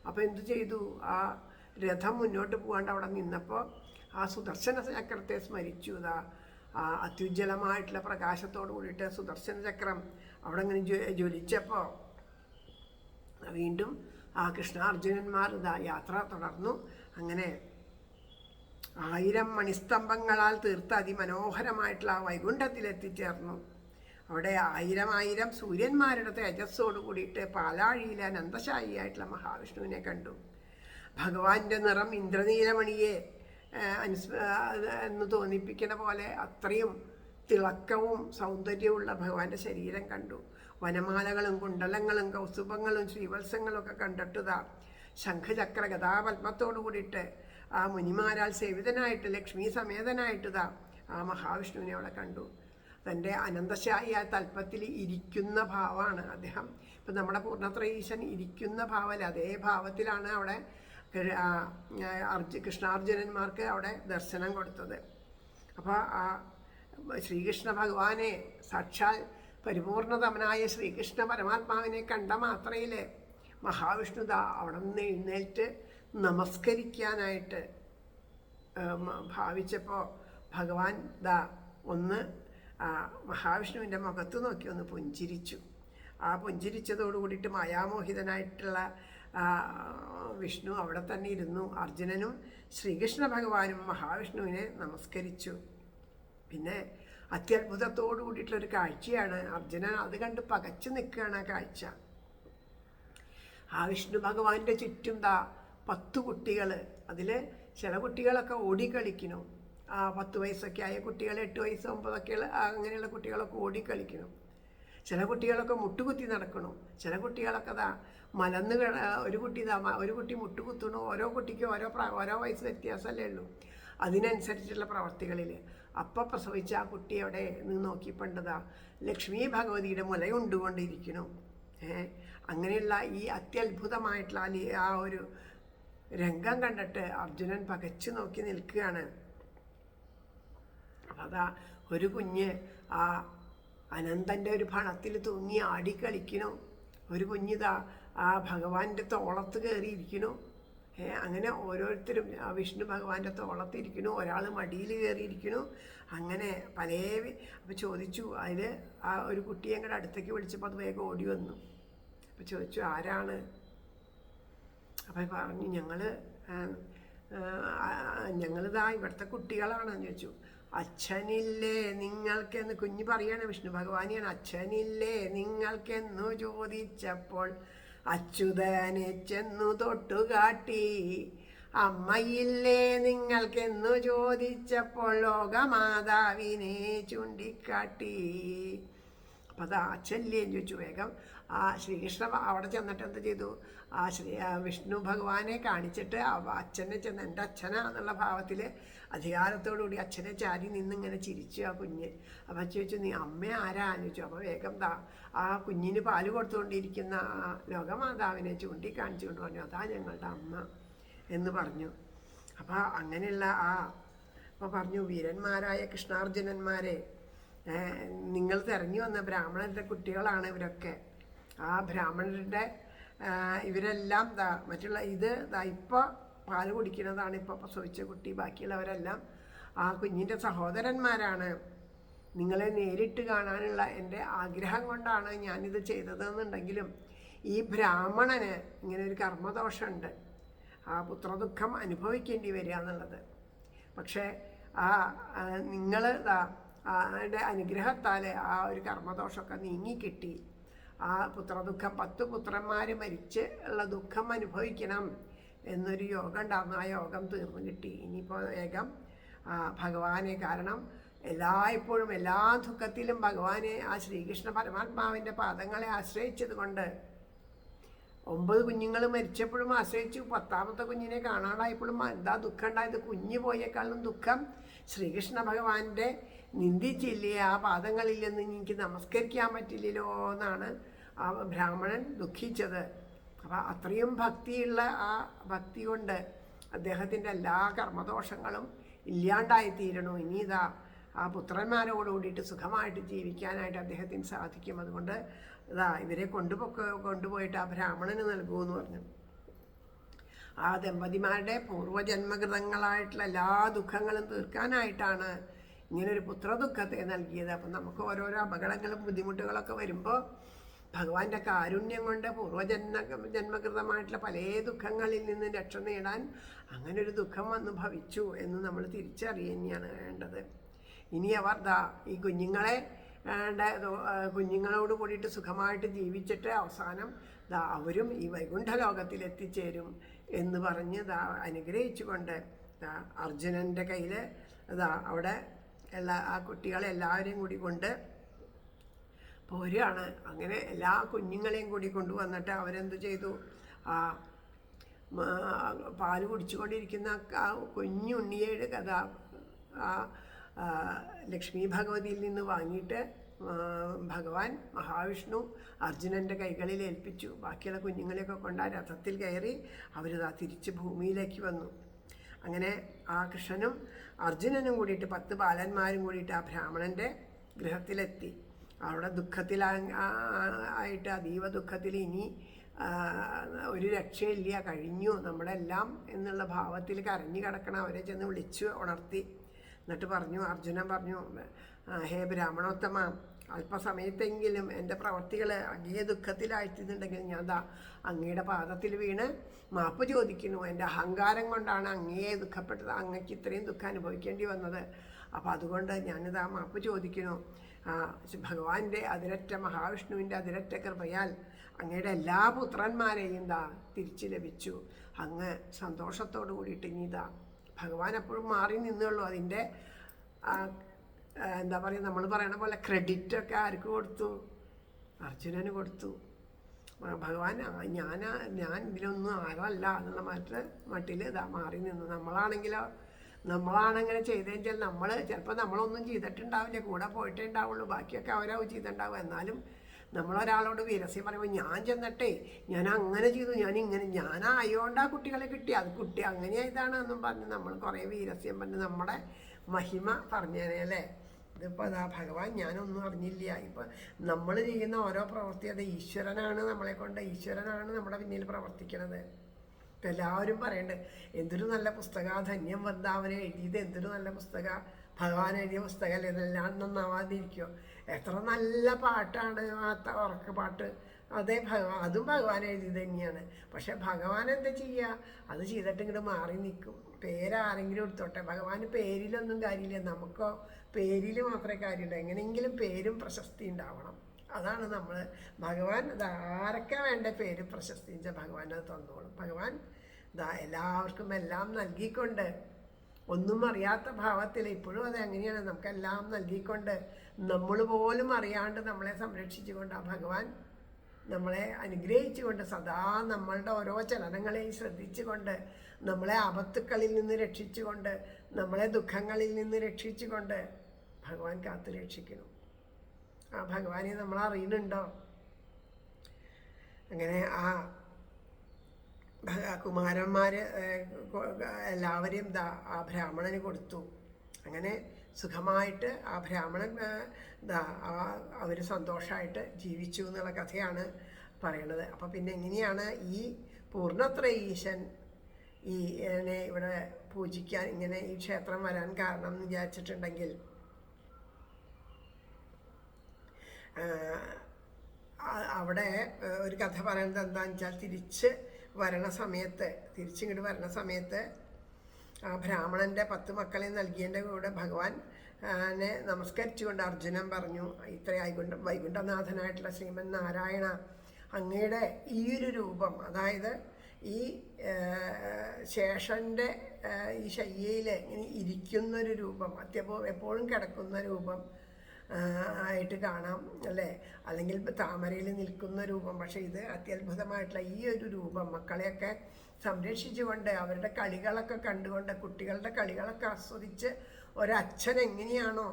അപ്പം എന്തു ചെയ്തു? ആ രഥം മുന്നോട്ട് പോകാണ്ട് അവിടെ നിന്നപ്പോൾ ആ സുദർശന ചക്രത്തെ സ്മരിച്ചു. ആ അത്യുജ്വലമായിട്ടുള്ള പ്രകാശത്തോട് കൂടിയിട്ട് സുദർശന ചക്രം അവിടെ ഇങ്ങനെ ജ്വലിച്ചപ്പോൾ വീണ്ടും ആ കൃഷ്ണാർജുനന്മാർ യാത്ര തുടർന്നു. അങ്ങനെ 1000 മണിസ്തംഭങ്ങളാൽ തീർത്ത അതിമനോഹരമായിട്ടുള്ള ആ വൈകുണ്ഠത്തിലെത്തിച്ചേർന്നു. അവിടെ 1000 സൂര്യന്മാരുടെ തേജസ്സോട് കൂടിയിട്ട് പാലാഴിയിലെ അനന്തശായിയായിട്ടുള്ള മഹാവിഷ്ണുവിനെ കണ്ടു. ഭഗവാന്റെ നിറം ഇന്ദ്രനീലമണിയെ എന്ന് തോന്നിപ്പിക്കുന്ന പോലെ അത്രയും തിളക്കവും സൗന്ദര്യമുള്ള ഭഗവാന്റെ ശരീരം കണ്ടു. വനമാലകളും കുണ്ടലങ്ങളും കൗസുഭങ്ങളും ശ്രീവത്സങ്ങളും ഒക്കെ കണ്ടിട്ടുതാ ശംഖചക്ര ഗതാപത്മത്തോടു കൂടിയിട്ട് ആ മുനിമാരാൽ സേവിതനായിട്ട് ലക്ഷ്മി സമേതനായിട്ടിതാ ആ മഹാവിഷ്ണുവിനെ അവിടെ കണ്ടു. തൻ്റെ അനന്തശായി ആ തൽപ്പത്തിൽ ഇരിക്കുന്ന ഭാവമാണ് അദ്ദേഹം. ഇപ്പം നമ്മുടെ പൂർണ്ണത്രയീശൻ ഇരിക്കുന്ന ഭാവമല്ല, അതേ ഭാവത്തിലാണ് അവിടെ കൃഷ്ണാർജുനന്മാർക്ക് അവിടെ ദർശനം കൊടുത്തത്. അപ്പോൾ ആ ശ്രീകൃഷ്ണ ഭഗവാനെ, സാക്ഷാൽ പരിപൂർണതമനായ ശ്രീകൃഷ്ണ പരമാത്മാവിനെ കണ്ട മാത്രയിൽ മഹാവിഷ്ണു അവിടെ നിന്ന് എഴുന്നേറ്റ് നമസ്കരിക്കാനായിട്ട് ഭാവിച്ചപ്പോൾ ഭഗവാൻ ഒന്ന് മഹാവിഷ്ണുവിൻ്റെ മുഖത്ത് നോക്കി ഒന്ന് പുഞ്ചിരിച്ചു. ആ പുഞ്ചിരിച്ചതോടു കൂടിയിട്ട് മായാമോഹിതനായിട്ടുള്ള വിഷ്ണു അവിടെ തന്നെ ഇരുന്നു. അർജുനനും ശ്രീകൃഷ്ണ ഭഗവാനും മഹാവിഷ്ണുവിനെ നമസ്കരിച്ചു. പിന്നെ അത്യത്ഭുതത്തോടു കൂടിയിട്ടുള്ളൊരു കാഴ്ചയാണ്. അർജുനൻ അത് കണ്ട് പകച്ചു നിൽക്കുകയാണ് ആ കാഴ്ച. ആ വിഷ്ണു ഭഗവാന്റെ ചുറ്റും 10 കുട്ടികൾ. അതിൽ ചില കുട്ടികളൊക്കെ ഓടിക്കളിക്കുന്നു. 10 വയസ്സൊക്കെ ആയ കുട്ടികൾ, 8 വയസ്സ് 9 അങ്ങനെയുള്ള കുട്ടികളൊക്കെ ഓടിക്കളിക്കുന്നു. ചില കുട്ടികളൊക്കെ മുട്ടുകുത്തി നടക്കണം. ചില കുട്ടികളൊക്കെ മലന്ന് ഒരു കുട്ടി മുട്ടുകുത്തണു. ഓരോ കുട്ടിക്കും ഓരോ വയസ്സ് വ്യത്യാസമല്ലേ ഉള്ളൂ. അതിനനുസരിച്ചുള്ള പ്രവർത്തികളിൽ അപ്പം പ്രസവിച്ച ആ കുട്ടി അവിടെ നിന്ന് നോക്കിപ്പണ്ടതാ ലക്ഷ്മി ഭഗവതിയുടെ മുലയുണ്ടുകൊണ്ടിരിക്കുന്നു. അങ്ങനെയുള്ള ഈ അത്യത്ഭുതമായിട്ടുള്ള ആ ഒരു രംഗം കണ്ടിട്ട് അർജുനൻ പകച്ചു നോക്കി നിൽക്കുകയാണ്. അതാ ഒരു കുഞ്ഞ് ആ അനന്തൻ്റെ ഒരു ഭണത്തിൽ തൂങ്ങി ആടിക്കളിക്കണു. ഒരു കുഞ്ഞിതാ ആ ഭഗവാന്റെ തോളത്ത് കയറിയിരിക്കണു. അങ്ങനെ ഓരോരുത്തരും ആ വിഷ്ണു ഭഗവാന്റെ തോളത്തിരിക്കണു, ഒരാൾ മടിയിൽ കയറിയിരിക്കണു. അങ്ങനെ പല അപ്പോൾ ചോദിച്ചു. അതിൽ ആ ഒരു കുട്ടിയെ കൂടെ അടുത്തേക്ക് വിളിച്ചപ്പോൾ അത് വേഗം ഓടി വന്നു. അപ്പോൾ ചോദിച്ചു ആരാണ്? അപ്പോൾ പറഞ്ഞു ഞങ്ങളിതാ ഇവിടുത്തെ കുട്ടികളാണെന്ന് ചോദിച്ചു. അച്ഛനില്ലേ നിങ്ങൾക്കെന്ന് കുഞ്ഞ് പറയാണ്, വിഷ്ണു ഭഗവാനെയാണ്. അച്ഛനില്ലേ നിങ്ങൾക്കെന്നു ചോദിച്ചപ്പോൾ അച്യുതനെ ചെന്നു തൊട്ടുകാട്ടി. അമ്മയില്ലേ നിങ്ങൾക്കെന്നു ചോദിച്ചപ്പോൾ ലോകമാതാവിനെ ചൂണ്ടിക്കാട്ടി. അപ്പം അത് അച്ഛനില്ലേ ചോദിച്ചു. വേഗം ആ ശ്രീകൃഷ്ണ അവിടെ ചെന്നിട്ട് എന്ത് ചെയ്തു? ആ വിഷ്ണു ഭഗവാനെ കാണിച്ചിട്ട് അച്ഛനെ ചെന്ന് എൻ്റെ അച്ഛനാ എന്നുള്ള ഭാവത്തിൽ അധികാരത്തോടുകൂടി അച്ഛനെ ചാരി നിന്നിങ്ങനെ ചിരിച്ചു ആ കുഞ്ഞ്. അപ്പം ചോദിച്ചു നീ അമ്മ ആരാന്ന് ചോദിച്ചു. അപ്പോൾ വേഗം ആ കുഞ്ഞിന് പാല് കൊടുത്തുകൊണ്ടിരിക്കുന്ന ആ ലോകമാതാവിനെ ചൂണ്ടിക്കാണിച്ചുകൊണ്ട് പറഞ്ഞു അതാ ഞങ്ങളുടെ അമ്മ എന്ന് പറഞ്ഞു. അപ്പം അങ്ങനെയുള്ള അപ്പോൾ പറഞ്ഞു വീരന്മാരായ കൃഷ്ണാർജുനന്മാരെ, നിങ്ങൾ തിരഞ്ഞു വന്ന ബ്രാഹ്മണരുടെ കുട്ടികളാണ് ഇവരൊക്കെ. ആ ബ്രാഹ്മണരുടെ ഇവരെല്ലാം മറ്റുള്ള ഇപ്പോൾ പാല് കുടിക്കുന്നതാണ് ഇപ്പോൾ പ്രസവിച്ച കുട്ടി. ബാക്കിയുള്ളവരെല്ലാം ആ കുഞ്ഞിൻ്റെ സഹോദരന്മാരാണ്. നിങ്ങളെ നേരിട്ട് കാണാനുള്ള എൻ്റെ ആഗ്രഹം കൊണ്ടാണ് ഞാനിത് ചെയ്തതെന്നുണ്ടെങ്കിലും ഈ ബ്രാഹ്മണന് ഇങ്ങനെ ഒരു കർമ്മദോഷമുണ്ട്. ആ പുത്രദുഃഖം അനുഭവിക്കേണ്ടി വരിക എന്നുള്ളത്. പക്ഷേ നിങ്ങൾ യുടെ അനുഗ്രഹത്താൽ ആ ഒരു കർമ്മദോഷമൊക്കെ നീങ്ങിക്കിട്ടി. ആ പുത്രദുഃഖം 10 പുത്രന്മാർ മരിച്ച് ഉള്ള ദുഃഖം അനുഭവിക്കണം എന്നൊരു യോഗം ഉണ്ടായിരുന്നു. ആ യോഗം തീർന്നു കിട്ടി. ഇനിയിപ്പോൾ വേഗം ഭഗവാനെ, കാരണം എല്ലായ്പ്പോഴും എല്ലാ ദുഃഖത്തിലും ഭഗവാനെ ആ ശ്രീകൃഷ്ണ പരമാത്മാവിൻ്റെ പാദങ്ങളെ ആശ്രയിച്ചത് കൊണ്ട് 9 കുഞ്ഞുങ്ങൾ മരിച്ചപ്പോഴും ആശ്രയിച്ചു. 10ാമത്തെ കുഞ്ഞിനെ കാണാണ്ടായപ്പോഴും എന്താ ദുഃഖം ഉണ്ടായത്? കുഞ്ഞ് പോയേക്കാളും ദുഃഖം ശ്രീകൃഷ്ണ ഭഗവാന്റെ നിന്ദിച്ചില്ലേ, ആ പാദങ്ങളിൽ നിന്ന് എനിക്ക് നമസ്കരിക്കാൻ പറ്റില്ലല്ലോ എന്നാണ് ആ ബ്രാഹ്മണൻ ദുഃഖിച്ചത്. അപ്പം അത്രയും ഭക്തിയുള്ള ആ ഭക്തി കൊണ്ട് അദ്ദേഹത്തിൻ്റെ എല്ലാ കർമ്മദോഷങ്ങളും ഇല്ലാണ്ടായിത്തീരണു. ഇനി ആ പുത്രന്മാരോട് കൂടിയിട്ട് സുഖമായിട്ട് ജീവിക്കാനായിട്ട് അദ്ദേഹത്തിന് സാധിക്കും. അതുകൊണ്ട് ഇവരെ കൊണ്ടുപോയിട്ട് ആ ബ്രാഹ്മണന് നൽകൂ എന്ന് പറഞ്ഞു. ആ ദമ്പതിമാരുടെ പൂർവ്വജന്മകൃതങ്ങളായിട്ടുള്ള എല്ലാ ദുഃഖങ്ങളും തീർക്കാനായിട്ടാണ് ഇങ്ങനൊരു പുത്രദുഃഖത്തെ നൽകിയത്. അപ്പം നമുക്ക് ഓരോരോ അപകടങ്ങളും ബുദ്ധിമുട്ടുകളൊക്കെ വരുമ്പോൾ ഭഗവാന്റെ കാരുണ്യം കൊണ്ട് ജന്മകൃതമായിട്ടുള്ള പല ദുഃഖങ്ങളിൽ നിന്ന് രക്ഷ നേടാൻ അങ്ങനൊരു ദുഃഖം വന്ന് ഭവിച്ചു എന്ന് നമ്മൾ തിരിച്ചറിയുകയാണ് വേണ്ടത്. ഇനി അവർ ഈ കുഞ്ഞുങ്ങളോട് കൂടിയിട്ട് സുഖമായിട്ട് ജീവിച്ചിട്ട് അവസാനം അവരും ഈ വൈകുണ്ഠ ലോകത്തിൽ എത്തിച്ചേരും എന്ന് പറഞ്ഞ് അനുഗ്രഹിച്ചുകൊണ്ട് അർജുനൻ്റെ കയ്യിൽ അവിടെ ആ കുട്ടികളെ എല്ലാവരെയും കൂടി കൊണ്ട് പോരുകയാണ്. അങ്ങനെ എല്ലാ കുഞ്ഞുങ്ങളെയും കൂടി കൊണ്ടുവന്നിട്ട് അവരെന്ത് ചെയ്തു? പാല് കുടിച്ചുകൊണ്ടിരിക്കുന്ന ആ കുഞ്ഞുണ്ണിയുടെ കഥ ലക്ഷ്മി ഭഗവതിയിൽ നിന്ന് വാങ്ങിയിട്ട് ഭഗവാൻ മഹാവിഷ്ണു അർജുനൻ്റെ കൈകളിൽ ഏൽപ്പിച്ചു. ബാക്കിയുള്ള കുഞ്ഞുങ്ങളെയൊക്കെ കൊണ്ട് ആ രഥത്തിൽ കയറി തിരിച്ച് ഭൂമിയിലേക്ക് വന്നു. അങ്ങനെ ആ കൃഷ്ണനും അർജുനനും കൂടിയിട്ട് 10 ബാലന്മാരും കൂടിയിട്ട് ആ ബ്രാഹ്മണൻ്റെ ഗൃഹത്തിലെത്തി. അവിടെ ആയിട്ട് അതീവ ദുഃഖത്തിൽ ഇനി ഒരു രക്ഷയില്ല, കഴിഞ്ഞു നമ്മുടെ എല്ലാം എന്നുള്ള ഭാവത്തിൽ കരഞ്ഞു കിടക്കണം. അവരെ ചെന്ന് വിളിച്ചു ഉണർത്തി. എന്നിട്ട് അർജുനൻ പറഞ്ഞു, ഹേ ബ്രാഹ്മണോത്തമ, അല്പസമയത്തെങ്കിലും എൻ്റെ പ്രവർത്തികൾ അങ്ങേ ദുഃഖത്തിലായിട്ടുണ്ടെങ്കിൽ ഞാൻ അങ്ങയുടെ പാദത്തിൽ വീണ് മാപ്പ് ചോദിക്കുന്നു. എൻ്റെ അഹങ്കാരം കൊണ്ടാണ് അങ്ങയെ ദുഃഖപ്പെട്ടത്, അങ്ങക്ക് ഇത്രയും ദുഃഖം അനുഭവിക്കേണ്ടി വന്നത്. അപ്പോൾ അതുകൊണ്ട് ഞാനിതാ മാപ്പ് ചോദിക്കുന്നു. ഭഗവാന്റെ അതിരറ്റ മഹാവിഷ്ണുവിൻ്റെ അതിരറ്റ കൃപയാൽ അങ്ങയുടെ എല്ലാ പുത്രന്മാരെയും തിരിച്ചു ലഭിച്ചു. അങ്ങ് സന്തോഷത്തോടു കൂടിയിട്ട് ഇനി ഭഗവാൻ എപ്പോഴും മാറി നിന്നുള്ളൂ. അതിൻ്റെ എന്താ പറയുക, നമ്മൾ പറയണ പോലെ ക്രെഡിറ്റൊക്കെ ആർക്ക് കൊടുത്തു? അർജുനന് കൊടുത്തു. ഭഗവാൻ ഞാൻ ഇതിലൊന്നും ആരല്ല എന്നുള്ള മട്ടിൽ മാറി നിന്നു. നമ്മളാണെങ്ങനെ ചെയ്തെങ്കിൽ ചിലപ്പോൾ നമ്മളൊന്നും ചെയ്തിട്ടുണ്ടാവില്ല, കൂടെ പോയിട്ടേ ഉണ്ടാവുള്ളൂ, ബാക്കിയൊക്കെ അവരാവും ചെയ്തിട്ടുണ്ടാവും. എന്നാലും നമ്മളൊരാളോട് വീരസ്യം പറയുമ്പോൾ ഞാൻ ചെന്നിട്ടേ ഞാൻ അങ്ങനെ ചെയ്തു, ഞാനായോണ്ട് ആ കുട്ടികളെ കിട്ടി, അത് കുട്ടി അങ്ങനെ ഇതാണ് എന്നും പറഞ്ഞ് നമ്മൾ കുറേ വീരസ്യം പറഞ്ഞ് നമ്മുടെ മഹിമ പറഞ്ഞേനെ അല്ലേ. ഇതിപ്പോൾ അതാ ഭഗവാൻ ഞാനൊന്നും അറിഞ്ഞില്ല. ഇപ്പം നമ്മൾ ചെയ്യുന്ന ഓരോ പ്രവൃത്തി അത് ഈശ്വരനാണ് ഈശ്വരനാണ് നമ്മുടെ പിന്നിൽ പ്രവർത്തിക്കുന്നത്. ഇപ്പം എല്ലാവരും പറയണ്ട് എന്തൊരു നല്ല പുസ്തകം, ധന്യം വൃന്ദാവനം എഴുതിയത് എന്തൊരു നല്ല പുസ്തകം, ഭഗവാൻ എഴുതിയ പുസ്തകമല്ലേ, ഇതെല്ലാം നന്നാവാതിരിക്കുമോ. എത്ര നല്ല പാട്ടാണ് ആ ഉറക്ക പാട്ട്, അതും ഭഗവാൻ എഴുതിയത് തന്നെയാണ്. പക്ഷെ ഭഗവാൻ എന്താ ചെയ്യുക, അത് ചെയ്തിട്ട് ഇങ്ങോട്ട് മാറി നിൽക്കും. പേരാരെങ്കിലും എടുത്തോട്ടെ, ഭഗവാന് പേരിലൊന്നും കാര്യമില്ല, നമുക്കോ പേരിൽ മാത്രമേ കാര്യമുള്ളൂ. എങ്ങനെയെങ്കിലും പേരും പ്രശസ്തി ഉണ്ടാവണം. അതാണ് നമ്മൾ ഭഗവാൻ ആരൊക്കെ വേണ്ട പേര് പ്രശസ്തി വെച്ചാൽ ഭഗവാൻ അത് തന്നോളും. ഭഗവാൻ എല്ലാവർക്കും എല്ലാം നൽകിക്കൊണ്ട്, ഒന്നും അറിയാത്ത ഭാവത്തിൽ ഇപ്പോഴും അത് എങ്ങനെയാണ് നമുക്കെല്ലാം നൽകിക്കൊണ്ട്, നമ്മൾ പോലും അറിയാണ്ട് നമ്മളെ സംരക്ഷിച്ചുകൊണ്ട് ആ ഭഗവാൻ നമ്മളെ അനുഗ്രഹിച്ചുകൊണ്ട്, സദാ നമ്മളുടെ ഓരോ ചലനങ്ങളെയും ശ്രദ്ധിച്ചുകൊണ്ട്, നമ്മളെ ആപത്തുക്കളിൽ നിന്ന് രക്ഷിച്ചുകൊണ്ട്, നമ്മളെ ദുഃഖങ്ങളിൽ നിന്ന് രക്ഷിച്ചുകൊണ്ട് ഭഗവാൻ കാത്തു രക്ഷിക്കണം. ആ ഭഗവാനെ നമ്മൾ അറിയുന്നുണ്ടോ? അങ്ങനെ ആ കുമാരന്മാർ എല്ലാവരെയും ആ ബ്രാഹ്മണന് കൊടുത്തു. അങ്ങനെ സുഖമായിട്ട് ആ ബ്രാഹ്മണൻ അവർ സന്തോഷമായിട്ട് ജീവിച്ചു എന്നുള്ള കഥയാണ് പറയണത്. അപ്പം പിന്നെ എങ്ങനെയാണ് ഈ പൂർണ്ണത്രയീശൻ ഇവിടെ പൂജിക്കാൻ, ഇങ്ങനെ ഈ ക്ഷേത്രം വരാൻ കാരണം എന്ന് വിചാരിച്ചിട്ടുണ്ടെങ്കിൽ, അവിടെ ഒരു കഥ പറയുന്നത് എന്താണെന്ന് വെച്ചാൽ, തിരിച്ചിങ്ങോട്ട് വരണ സമയത്ത് ആ ബ്രാഹ്മണൻ്റെ 10 മക്കളെ നൽകിയതിൻ്റെ കൂടെ ഭഗവാനെ നമസ്കരിച്ചുകൊണ്ട് അർജുനൻ പറഞ്ഞു, വൈകുണ്ഠനാഥനായിട്ടുള്ള ശ്രീമൻ നാരായണ, അങ്ങയുടെ ഈ ഒരു രൂപം, അതായത് ഈ ശേഷൻ്റെ ഈ ശയ്യയിൽ ഇങ്ങനെ ഇരിക്കുന്നൊരു രൂപം, എപ്പോഴും കിടക്കുന്ന രൂപം ആയിട്ട് കാണാം അല്ലേ, അല്ലെങ്കിൽ താമരയിൽ നിൽക്കുന്ന രൂപം. പക്ഷേ ഇത് അത്യത്ഭുതമായിട്ടുള്ള ഈ ഒരു രൂപം മക്കളെയൊക്കെ സംരക്ഷിച്ചുകൊണ്ട്, അവരുടെ കളികളൊക്കെ കണ്ടുകൊണ്ട്, കുട്ടികളുടെ കളികളൊക്കെ ആസ്വദിച്ച് ഒരച്ഛൻ എങ്ങനെയാണോ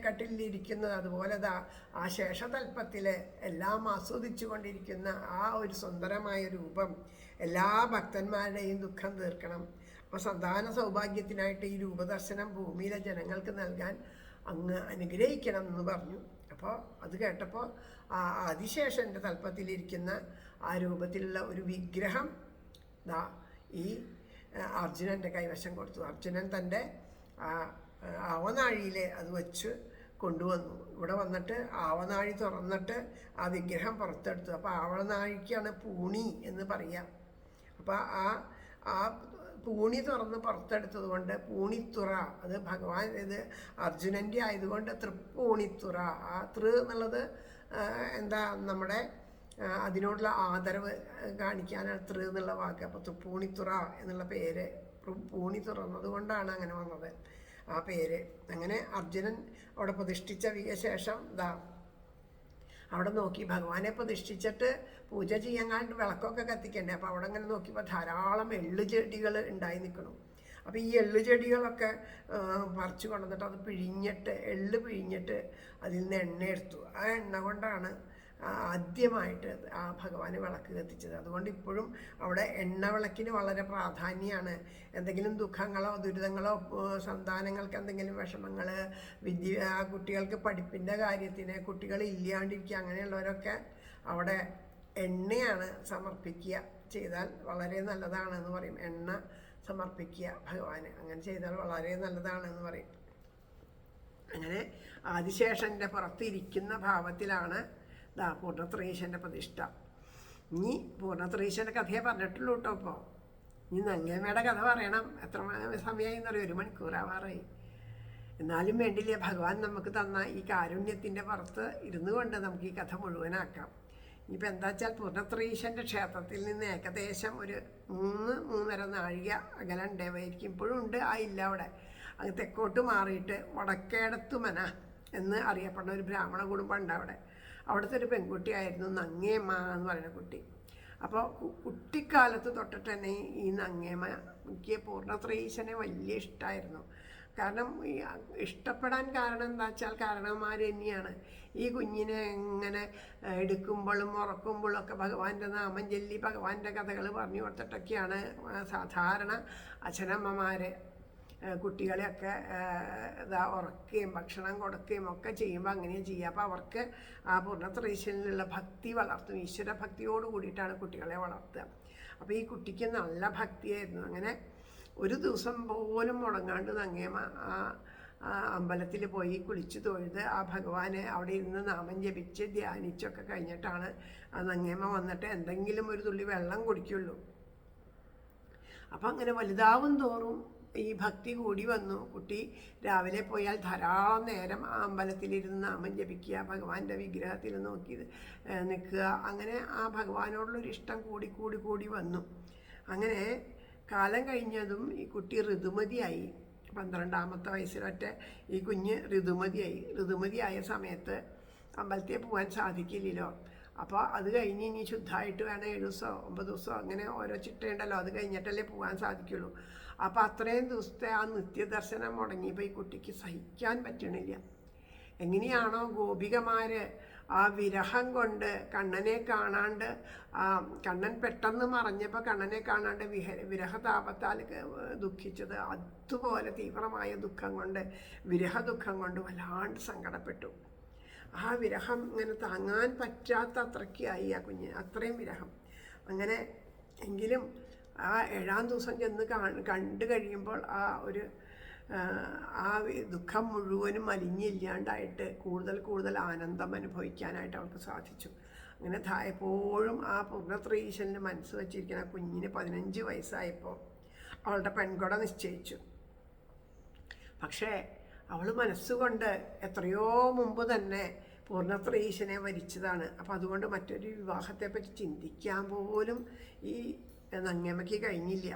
കട്ടിലിരിക്കുന്നത്, അതുപോലെ ആ ശേഷതൽപ്പത്തിൽ എല്ലാം ആസ്വദിച്ചു കൊണ്ടിരിക്കുന്ന ആ ഒരു സുന്ദരമായ രൂപം എല്ലാ ഭക്തന്മാരുടെയും ദുഃഖം തീർക്കണം. അപ്പോൾ സന്താന സൗഭാഗ്യത്തിനായിട്ട് ഈ രൂപദർശനം ഭൂമിയിലെ ജനങ്ങൾക്ക് നൽകാൻ അങ്ങ് അനുഗ്രഹിക്കണം എന്ന് പറഞ്ഞു. അപ്പോൾ അത് കേട്ടപ്പോൾ ആ ആദിശേഷൻ്റെ തൽപ്പത്തിലിരിക്കുന്ന ആ രൂപത്തിലുള്ള ഒരു വിഗ്രഹം ഈ അർജുനൻ്റെ കൈവശം കൊടുത്തു. അർജുനൻ തൻ്റെ ആവനാഴിയിൽ അത് വച്ച് കൊണ്ടുവന്നു. ഇവിടെ വന്നിട്ട് ആവനാഴി തുറന്നിട്ട് ആ വിഗ്രഹം പുറത്തെടുത്തു. അപ്പോൾ ആവനാഴിക്കാണ് പൂണി എന്ന് പറയുക. അപ്പോൾ ആ പൂണി തുറന്ന് പുറത്തെടുത്തത് കൊണ്ട് പൂണിത്തുറ, അത് ഭഗവാൻ ഇത് അർജുനൻ്റെ ആയതുകൊണ്ട് തൃപ്പൂണിത്തുറ. ആ എന്നുള്ളത് എന്താ, നമ്മുടെ അതിനോടുള്ള ആദരവ് കാണിക്കാനാണ് എന്നുള്ള വാക്ക്. അപ്പോൾ തൃപ്പൂണിത്തുറ എന്നുള്ള പേര് പൂണി തുറന്നത് കൊണ്ടാണ് അങ്ങനെ വന്നത് ആ പേര്. അങ്ങനെ അർജുനൻ അവിടെ പ്രതിഷ്ഠിച്ച ശേഷം അവിടെ നോക്കി ഭഗവാനെ പ്രതിഷ്ഠിച്ചിട്ട് പൂജ ചെയ്യാൻ കണ്ട് വിളക്കൊക്കെ കത്തിക്കണ്ടേ. അപ്പോൾ അവിടെ അങ്ങനെ നോക്കിയപ്പോൾ ധാരാളം എള്ളുചെടികൾ ഉണ്ടായി നിൽക്കണം. അപ്പോൾ ഈ എള്ളുചെടികളൊക്കെ പറിച്ചു കൊണ്ടുവന്നിട്ട് അത് എള്ള് പിഴിഞ്ഞിട്ട് അതിൽ നിന്ന് എണ്ണ എടുത്തു. ആ എണ്ണ കൊണ്ടാണ് ആദ്യമായിട്ട് ആ ഭഗവാന് വിളക്ക് കത്തിച്ചത്. അതുകൊണ്ട് ഇപ്പോഴും അവിടെ എണ്ണ വിളക്കിന് വളരെ പ്രാധാന്യമാണ്. എന്തെങ്കിലും ദുഃഖങ്ങളോ ദുരിതങ്ങളോ, സന്താനങ്ങൾക്ക് എന്തെങ്കിലും വിഷമങ്ങൾ, കുട്ടികൾക്ക് പഠിപ്പിൻ്റെ കാര്യത്തിന്, കുട്ടികൾ ഇല്ലാണ്ടിരിക്കുക, അങ്ങനെയുള്ളവരൊക്കെ അവിടെ എണ്ണയാണ് സമർപ്പിക്കുക. ചെയ്താൽ വളരെ നല്ലതാണെന്ന് പറയും. എണ്ണ സമർപ്പിക്കുക ഭഗവാന്, അങ്ങനെ ചെയ്താൽ വളരെ നല്ലതാണെന്ന് പറയും. അങ്ങനെ ആദിശേഷൻ്റെ പുറത്തിരിക്കുന്ന ഭാവത്തിലാണ് പൂർണ്ണത്രയീശൻ്റെ പ്രതിഷ്ഠ. ഇനി പൂർണ്ണത്രയീശൻ്റെ കഥയെ പറഞ്ഞിട്ടുള്ളൂ കേട്ടോ. ഇപ്പോൾ ഇനി നങ്ങേമ്മയുടെ കഥ പറയണം. എത്ര സമയമായി എന്നറിയാം, 1 മണിക്കൂറാവാറായി. എന്നാലും വേണ്ടില്ല, ഭഗവാൻ നമുക്ക് തന്ന ഈ കാരുണ്യത്തിൻ്റെ പുറത്ത് ഇരുന്നു കൊണ്ട് നമുക്ക് ഈ കഥ മുഴുവനാക്കാം. ഇനിയിപ്പോൾ എന്താ വെച്ചാൽ, പൂർണ്ണത്രയീശൻ്റെ ക്ഷേത്രത്തിൽ നിന്ന് ഏകദേശം ഒരു 3-3.5 നാഴിക അകലുണ്ടായിരിക്കും. ഇപ്പോഴും ഉണ്ട്, ഇല്ല അവിടെ. അത് തെക്കോട്ട് മാറിയിട്ട് വടക്കേടത്തുമന എന്ന് അറിയപ്പെടുന്ന ഒരു ബ്രാഹ്മണ കുടുംബം ഉണ്ട് അവിടെ. അവിടുത്തെ ഒരു പെൺകുട്ടിയായിരുന്നു നങ്ങേമ്മ എന്ന് പറയുന്ന കുട്ടി. അപ്പോൾ കുട്ടിക്കാലത്ത് തൊട്ടിട്ട് തന്നെ ഈ നങ്ങേമ്മ എനിക്ക് പൂർണ്ണത്രയീശനെ വലിയ ഇഷ്ടമായിരുന്നു. കാരണം ഈ ഇഷ്ടപ്പെടാൻ കാരണം എന്താ വെച്ചാൽ കാരണവന്മാർ തന്നെയാണ്. ഈ കുഞ്ഞിനെ എങ്ങനെ എടുക്കുമ്പോഴും ഉറക്കുമ്പോഴും ഒക്കെ ഭഗവാന്റെ നാമം ചൊല്ലി ഭഗവാന്റെ കഥകൾ പറഞ്ഞു കൊടുത്തിട്ടൊക്കെയാണ് സാധാരണ അച്ഛനമ്മമാർ കുട്ടികളെയൊക്കെ ഉറക്കുകയും ഭക്ഷണം കൊടുക്കുകയും ഒക്കെ ചെയ്യുമ്പോൾ അങ്ങനെയാണ് ചെയ്യുക. അപ്പോൾ അവർക്ക് ആ പൂർണ്ണത്രയീശനിലുള്ള ഭക്തി വളർത്തും. ഈശ്വര ഭക്തിയോട് കൂടിയിട്ടാണ് കുട്ടികളെ വളർത്തുക. അപ്പോൾ ഈ കുട്ടിക്ക് നല്ല ഭക്തിയായിരുന്നു. അങ്ങനെ ഒരു ദിവസം പോലും മുടങ്ങാണ്ട് നങ്ങേമ്മ ആ അമ്പലത്തിൽ പോയി കുളിച്ച് തൊഴുത് ആ ഭഗവാനെ അവിടെ ഇരുന്ന് നാമം ജപിച്ച് ധ്യാനിച്ചൊക്കെ കഴിഞ്ഞിട്ടാണ് ആ നങ്ങേമ്മ വന്നിട്ട് എന്തെങ്കിലും ഒരു തുള്ളി വെള്ളം കുടിക്കുള്ളൂ. അപ്പം അങ്ങനെ വലുതാവും തോറും ഈ ഭക്തി കൂടി വന്നു. കുട്ടി രാവിലെ പോയാൽ ധാരാളം നേരം ആ അമ്പലത്തിലിരുന്ന് നാമം ജപിക്കുക, ഭഗവാന്റെ വിഗ്രഹത്തിൽ നോക്കി നിൽക്കുക. അങ്ങനെ ആ ഭഗവാനോടുള്ളൊരു ഇഷ്ടം കൂടി കൂടി കൂടി വന്നു. അങ്ങനെ കാലം കഴിഞ്ഞതും ഈ കുട്ടി ഋതുമതിയായി. 12ാമത്തെ വയസ്സിലൊറ്റ ഈ കുഞ്ഞ് ഋതുമതിയായ സമയത്ത് അമ്പലത്തിൽ പോകാൻ സാധിക്കില്ലല്ലോ. അപ്പോൾ അത് കഴിഞ്ഞ് ഇനി ശുദ്ധമായിട്ട് വേണം 7 ദിവസമോ 9 ദിവസമോ അങ്ങനെ ഓരോ ചിട്ടയുണ്ടല്ലോ, അത് കഴിഞ്ഞിട്ടല്ലേ പോകാൻ സാധിക്കുള്ളൂ. അപ്പോൾ അത്രയും ദിവസത്തെ ആ നിത്യദർശനം മുടങ്ങിയപ്പോൾ ഈ കുട്ടിക്ക് സഹിക്കാൻ പറ്റണില്ല. എങ്ങനെയാണോ ഗോപികമാർ ആ വിരഹം കൊണ്ട് കണ്ണനെ കാണാണ്ട്, കണ്ണൻ പെട്ടെന്ന് മറഞ്ഞപ്പോൾ കണ്ണനെ കാണാണ്ട് വിരഹതാപത്താൽ ദുഃഖിച്ചത്, അതുപോലെ തീവ്രമായ ദുഃഖം കൊണ്ട്, വിരഹ ദുഃഖം കൊണ്ട് വല്ലാണ്ട് സങ്കടപ്പെട്ടു. ആ വിരഹം ഇങ്ങനെ താങ്ങാൻ പറ്റാത്ത അത്രയ്ക്കായി ആ കുഞ്ഞ്, അത്രയും വിരഹം. അങ്ങനെ എങ്കിലും ആ 7ാം ദിവസം ചെന്ന് കണ്ടു കഴിയുമ്പോൾ ആ ദുഃഖം മുഴുവനും അലിഞ്ഞില്ലാണ്ടായിട്ട് കൂടുതൽ ആനന്ദം അനുഭവിക്കാനായിട്ട് അവൾക്ക് സാധിച്ചു. അങ്ങനെ എപ്പോഴും ആ പൂർണ്ണത്രയീശനിൽ മനസ്സ് വച്ചിരിക്കുന്ന കുഞ്ഞിന് 15 വയസ്സായപ്പോൾ അവളുടെ പെൺകൊട നിശ്ചയിച്ചു. പക്ഷേ അവൾ മനസ്സുകൊണ്ട് എത്രയോ മുമ്പ് തന്നെ പൂർണ്ണത്രയീശനെ വരിച്ചതാണ്. അപ്പം അതുകൊണ്ട് മറ്റൊരു വിവാഹത്തെപ്പറ്റി ചിന്തിക്കാൻ പോലും ഈ നങ്ങേമ്മയ്ക്ക് കഴിഞ്ഞില്ല.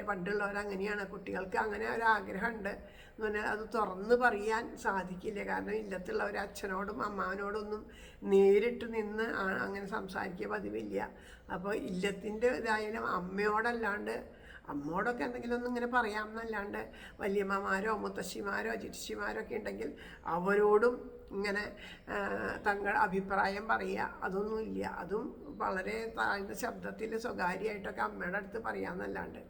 പണ്ടുള്ളവർ അങ്ങനെയാണ്, കുട്ടികൾക്ക് അങ്ങനെ ഒരാഗ്രഹമുണ്ട് എന്ന് പറഞ്ഞാൽ അത് തുറന്ന് പറയാൻ സാധിക്കില്ല. കാരണം ഇല്ലത്തുള്ളവർ അച്ഛനോടും അമ്മാവനോടൊന്നും നേരിട്ട് നിന്ന് അങ്ങനെ സംസാരിക്കുക പതിവില്ല. അപ്പോൾ ഇല്ലത്തിൻ്റെ ഇതായാലും അമ്മയോടൊക്കെ എന്തെങ്കിലും ഒന്നും ഇങ്ങനെ പറയാമെന്നല്ലാണ്ട് വല്യമ്മമാരോ മുത്തശ്ശിമാരോ ജിഷ്ടിമാരോ ഒക്കെ ഉണ്ടെങ്കിൽ അവരോടും ഇങ്ങനെ തങ്ങളുടെ അഭിപ്രായം പറയുക അതൊന്നുമില്ല. അതും വളരെ താഴ്ന്ന ശബ്ദത്തിൽ സ്വകാര്യമായിട്ടൊക്കെ അമ്മയുടെ അടുത്ത് പറയാമെന്നല്ലാണ്ട്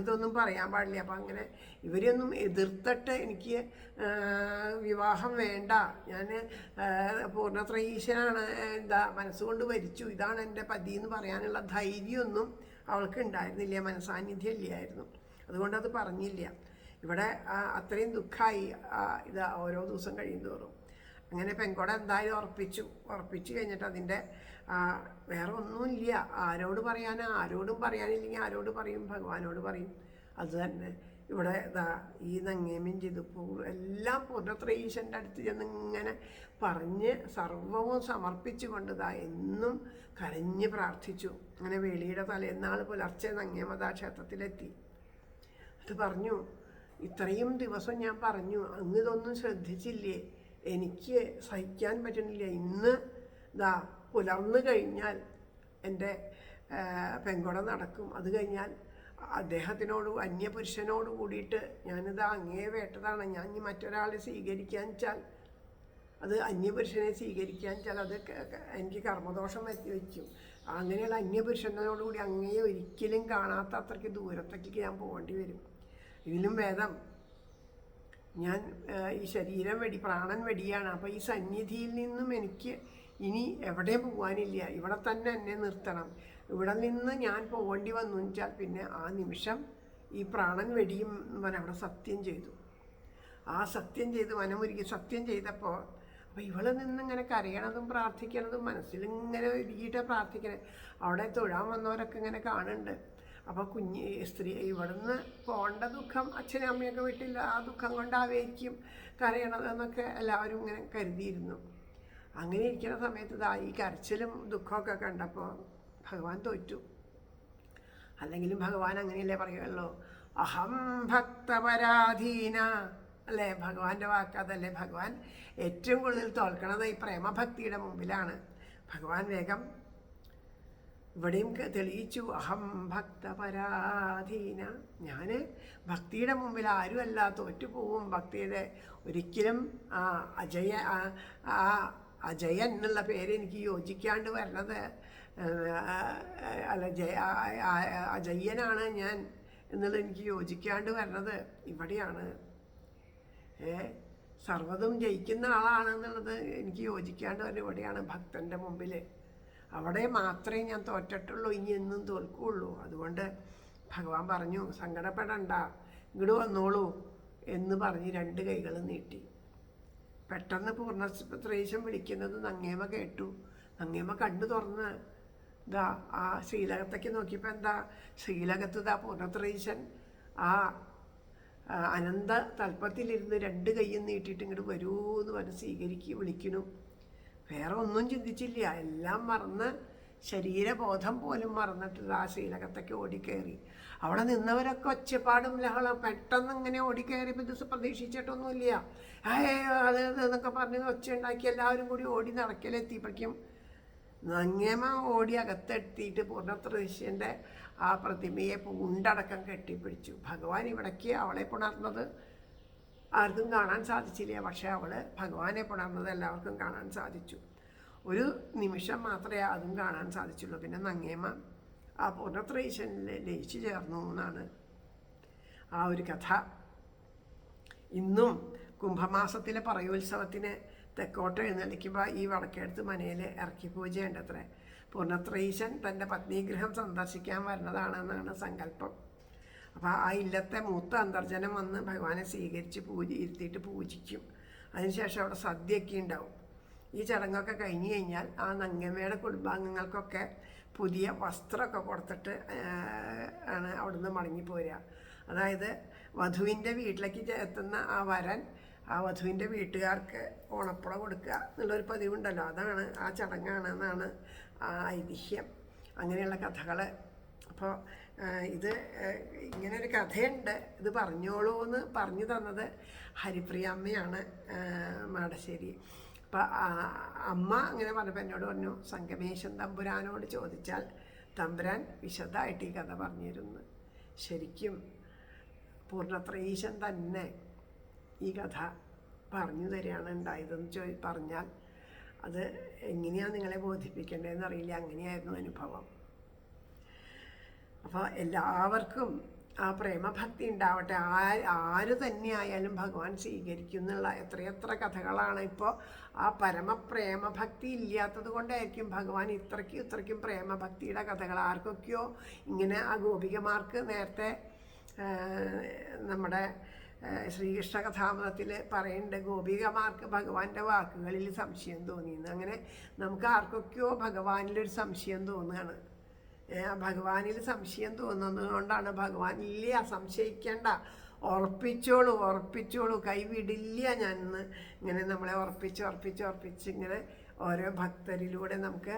ഇതൊന്നും പറയാൻ പാടില്ല. അപ്പം അങ്ങനെ ഇവരെയൊന്നും എതിർത്തിട്ട് എനിക്ക് വിവാഹം വേണ്ട, ഞാൻ പൂർണ്ണത്രയീശനാണ്, മനസ്സുകൊണ്ട് വരിച്ചു, ഇതാണ് എൻ്റെ പതി എന്ന് പറയാനുള്ള ധൈര്യമൊന്നും അവൾക്ക് ഉണ്ടായിരുന്നില്ല, മനസാന്നിധ്യം ഇല്ലായിരുന്നു. അതുകൊണ്ടത് പറഞ്ഞില്ല. ഇവിടെ അത്രയും ദുഃഖമായി ഓരോ ദിവസം കഴിയുന്തോറും. അങ്ങനെ പെൺകൊട എന്തായാലും ഉറപ്പിച്ചു കഴിഞ്ഞിട്ട് അതിൻ്റെ വേറെ ഒന്നുമില്ല, ആരോടും പറയാനില്ലെങ്കിൽ ആരോട് പറയും, ഭഗവാനോട് പറയും. അത് തന്നെ ഇവിടെ ഈ നങ്ങേമ്മയും ജിതുപ്പൂർ എല്ലാം പൂർണ്ണത്രയീശൻ്റെ അടുത്ത് ചെന്ന് ഇങ്ങനെ പറഞ്ഞ് സർവവും സമർപ്പിച്ചുകൊണ്ട് എന്നും കരഞ്ഞ് പ്രാർത്ഥിച്ചു. അങ്ങനെ വെളിയുടെ തലേന്നാൾ പുലർച്ചെ നങ്ങേമ്മ ക്ഷേത്രത്തിലെത്തി. അത് പറഞ്ഞു, ഇത്രയും ദിവസം ഞാൻ പറഞ്ഞു, അങ്ങ് ഇതൊന്നും ശ്രദ്ധിച്ചില്ലേ, എനിക്ക് സഹിക്കാൻ പറ്റുന്നില്ല. ഇന്ന് പുലർന്നു കഴിഞ്ഞാൽ എൻ്റെ പെൺകൊട നടക്കും. അത് കഴിഞ്ഞാൽ അന്യപുരുഷനോട് കൂടിയിട്ട് അങ്ങേ വേട്ടതാണ്. ഞാൻ ഇനി മറ്റൊരാളെ സ്വീകരിക്കാൻ വെച്ചാൽ അത് അന്യപുരുഷനെ സ്വീകരിക്കാൻ വെച്ചാൽ അത് എനിക്ക് കർമ്മദോഷം വയ്ക്കും. അങ്ങനെയുള്ള അന്യപുരുഷനോടുകൂടി അങ്ങേ ഒരിക്കലും കാണാത്ത അത്രയ്ക്ക് ദൂരത്തേക്ക് ഞാൻ പോകേണ്ടി വരും. ഇതിലും ഭേദം ഞാൻ ഈ ശരീരം പ്രാണൻ വെടിയാണ്. അപ്പോൾ ഈ സന്നിധിയിൽ നിന്നും എനിക്ക് ഇനി എവിടെയും പോകാനില്ല, ഇവിടെ തന്നെ എന്നെ നിർത്തണം. ഇവിടെ നിന്ന് ഞാൻ പോകേണ്ടി വന്നു വെച്ചാൽ പിന്നെ ആ നിമിഷം ഈ പ്രാണൻ വെടിയും എന്ന് പറഞ്ഞാൽ അവിടെ സത്യം ചെയ്തു. ആ സത്യം ചെയ്ത് മനമുരുകി സത്യം ചെയ്തപ്പോൾ ഇവള് നിന്നിങ്ങനെ കരയണതും പ്രാർത്ഥിക്കണതും മനസ്സിലിങ്ങനെ ഒരുക്കിയിട്ട് പ്രാർത്ഥിക്കണേ. അവിടെ തൊഴാൻ വന്നവരൊക്കെ ഇങ്ങനെ കാണുന്നുണ്ട്. അപ്പോൾ സ്ത്രീ ഇവിടുന്ന് പോകേണ്ട ദുഃഖം അച്ഛനും അമ്മയൊക്കെ വീട്ടിൽ ആ ദുഃഖം കൊണ്ടാവേക്കും കരയണതെന്നൊക്കെ എല്ലാവരും ഇങ്ങനെ കരുതിയിരുന്നു. അങ്ങനെ ഇരിക്കുന്ന സമയത്ത് ഈ കരച്ചിലും ദുഃഖമൊക്കെ കണ്ടപ്പോൾ ഭഗവാൻ തോറ്റു. അല്ലെങ്കിലും ഭഗവാൻ അങ്ങനെയല്ലേ പറയുമല്ലോ, അഹം ഭക്തപരാധീന അല്ലേ ഭഗവാന്റെ വാക്ക്. അതല്ലേ ഭഗവാൻ ഏറ്റവും കൂടുതൽ തോൽക്കണത് ഈ പ്രേമഭക്തിയുടെ മുമ്പിലാണ്. ഭഗവാൻ ഇവിടെയും തെളിയിച്ചു, അഹം ഭക്തപരാധീന, ഞാൻ ഭക്തിയുടെ മുമ്പിൽ ആരുമല്ല, തോറ്റുപോകും. ഭക്തിയുടെ ഒരിക്കലും അജയൻ എന്നുള്ള പേര് എനിക്ക് യോജിക്കാണ്ട് വരണത്, അല്ല അജയ്യനാണ് ഞാൻ എന്നുള്ളത് എനിക്ക് യോജിക്കാണ്ട് വരണത് ഇവിടെയാണ്. സർവ്വതും ജയിക്കുന്ന ആളാണെന്നുള്ളത് എനിക്ക് യോജിക്കാണ്ട് വരുന്നത് ഇവിടെയാണ്, ഭക്തൻ്റെ മുമ്പിൽ. അവിടെ മാത്രമേ ഞാൻ തോറ്റിട്ടുള്ളൂ, ഇനി എന്നും തോൽക്കുകയുള്ളൂ. അതുകൊണ്ട് ഭഗവാൻ പറഞ്ഞു, സങ്കടപ്പെടണ്ട, ഇങ്ങോട്ട് വന്നോളൂ എന്ന് പറഞ്ഞ് 2 കൈകൾ നീട്ടി. പെട്ടെന്ന് പൂർണ്ണത്രയീശൻ വിളിക്കുന്നത് നങ്ങേമ കേട്ടു. നങ്ങേമ കണ്ണു തുറന്ന് ഇതാ ആ ശ്രീലകത്തേക്ക് നോക്കിയപ്പോൾ എന്താ, ശ്രീലകത്ത് ഇതാ പൂർണ്ണത്രയീശൻ ആ അനന്ത തൽപ്പത്തിലിരുന്ന് 2 കൈയും നീട്ടിയിട്ട് ഇങ്ങോട്ട് വരൂ എന്ന് പറഞ്ഞ് വിളിക്കുന്നു. വേറെ ഒന്നും ചിന്തിച്ചില്ല, എല്ലാം മറന്ന്, ശരീരബോധം പോലും മറന്നിട്ട് ആ ശ്രീലകത്തേക്ക് ഓടിക്കയറി. അവിടെ നിന്നവരൊക്കെ ഒച്ചപ്പാടും ലഹളം, പെട്ടെന്ന് ഇങ്ങനെ ഓടിക്കയറിയപ്പോൾ ഇത് പ്രതീക്ഷിച്ചിട്ടൊന്നുമില്ല. അത് എന്നൊക്കെ പറഞ്ഞ് ഒച്ച ഉണ്ടാക്കി എല്ലാവരും കൂടി ഓടി നടക്കലെത്തിയപ്പോഴേക്കും നങ്ങേമ ഓടി അകത്തെത്തിയിട്ട് പൂർണ്ണത്രയീശൻ്റെ ആ പ്രതിമയെ പൂണ്ടടക്കം കെട്ടിപ്പിടിച്ചു. ഭഗവാൻ ഇവിടേക്ക് അവളെ പുണർന്നത് ആർക്കും കാണാൻ സാധിച്ചില്ല, പക്ഷേ അവൾ ഭഗവാനെ പുണർന്നത് എല്ലാവർക്കും കാണാൻ സാധിച്ചു. ഒരു നിമിഷം മാത്രമേ അതും കാണാൻ സാധിച്ചുള്ളൂ. പിന്നെ നങ്ങേമ ആ പൂർണ്ണത്രയീശനിൽ ലയിച്ചു ചേർന്നു എന്നാണ് ആ ഒരു കഥ. ഇന്നും കുംഭമാസത്തിലെ പറയോത്സവത്തിന് തെക്കോട്ട് എഴുന്നള്ളിക്കുമ്പോൾ ഈ വടക്കേടത്ത് മനയിൽ ഇറക്കി പൂജയുണ്ടത്രേ. പൂർണ്ണത്രയീശൻ തൻ്റെ പത്നീഗൃഹം സന്ദർശിക്കാൻ വരുന്നതാണെന്നാണ് സങ്കല്പം. അപ്പോൾ ആ ഇല്ലത്തെ മൂത്ത അന്തർജനം വന്ന് ഭഗവാനെ സ്വീകരിച്ച് ഇരുത്തിയിട്ട് പൂജിക്കും. അതിനുശേഷം അവിടെ സദ്യയൊക്കെ ഉണ്ടാവും. ഈ ചടങ്ങൊക്കെ കഴിഞ്ഞ് കഴിഞ്ഞാൽ ആ നങ്ങമ്മയുടെ കുടുംബാംഗങ്ങൾക്കൊക്കെ പുതിയ വസ്ത്രമൊക്കെ കൊടുത്തിട്ട് ആണ് അവിടുന്ന് മടങ്ങിപ്പോരുക. അതായത് വധുവിൻ്റെ വീട്ടിലേക്ക് എത്തുന്ന ആ വരൻ ആ വധുവിൻ്റെ വീട്ടുകാർക്ക് ഓണപ്പുട കൊടുക്കുക എന്നുള്ളൊരു പതിവുണ്ടല്ലോ, അതാണ് ആ ചടങ്ങാണ് എന്നാണ് ആ ഐതിഹ്യം. അങ്ങനെയുള്ള കഥകൾ. അപ്പോൾ ഇത് ഇങ്ങനൊരു കഥയുണ്ട്, ഇത് പറഞ്ഞോളൂ എന്ന് പറഞ്ഞു തന്നത് ഹരിപ്രിയമ്മയാണ് മാടശ്ശേരി. അപ്പം അമ്മ അങ്ങനെ പറഞ്ഞപ്പോൾ എന്നോട് പറഞ്ഞു, സംഗമേശൻ തമ്പുരാനോട് ചോദിച്ചാൽ തമ്പുരാൻ വിശദമായിട്ട് ഈ കഥ പറഞ്ഞിരുന്നു. ശരിക്കും പൂർണ്ണത്രയീശൻ തന്നെ ഈ കഥ പറഞ്ഞു തരികയാണ് ഉണ്ടായതെന്ന് പറഞ്ഞാൽ അത് എങ്ങനെയാണ് നിങ്ങളെ ബോധിപ്പിക്കേണ്ടതെന്ന് അറിയില്ല. അങ്ങനെയായിരുന്നു അനുഭവം. അപ്പോൾ എല്ലാവർക്കും ആ പ്രേമഭക്തി ഉണ്ടാവട്ടെ. ആര് തന്നെയായാലും ഭഗവാൻ സ്വീകരിക്കും എന്നുള്ള എത്രയെത്ര കഥകളാണ്. ഇപ്പോൾ ആ പരമപ്രേമഭക്തി ഇല്ലാത്തത് കൊണ്ടായിരിക്കും ഭഗവാൻ ഇത്രയ്ക്കും പ്രേമഭക്തിയുടെ കഥകൾ. ആർക്കൊക്കെയോ ഇങ്ങനെ ആ ഗോപികമാർക്ക് നേരത്തെ നമ്മുടെ ശ്രീകൃഷ്ണ കഥാമൃതത്തിൽ പറയുന്നുണ്ട്, ഗോപികമാർക്ക് ഭഗവാന്റെ വാക്കുകളിൽ സംശയം തോന്നിയെന്ന്. അങ്ങനെ നമുക്ക് ആർക്കൊക്കെയോ ഭഗവാനിലൊരു സംശയം തോന്നുകയാണ്. ഭഗവാനിൽ സംശയം തോന്നുന്നത് കൊണ്ടാണ് ഭഗവാൻ ഇല്ല, സംശയിക്കേണ്ട, ഉറപ്പിച്ചോളൂ, കൈവിടില്ല ഞാനെന്ന് ഇങ്ങനെ നമ്മളെ ഉറപ്പിച്ച് ഇങ്ങനെ ഓരോ ഭക്തരിലൂടെ നമുക്ക്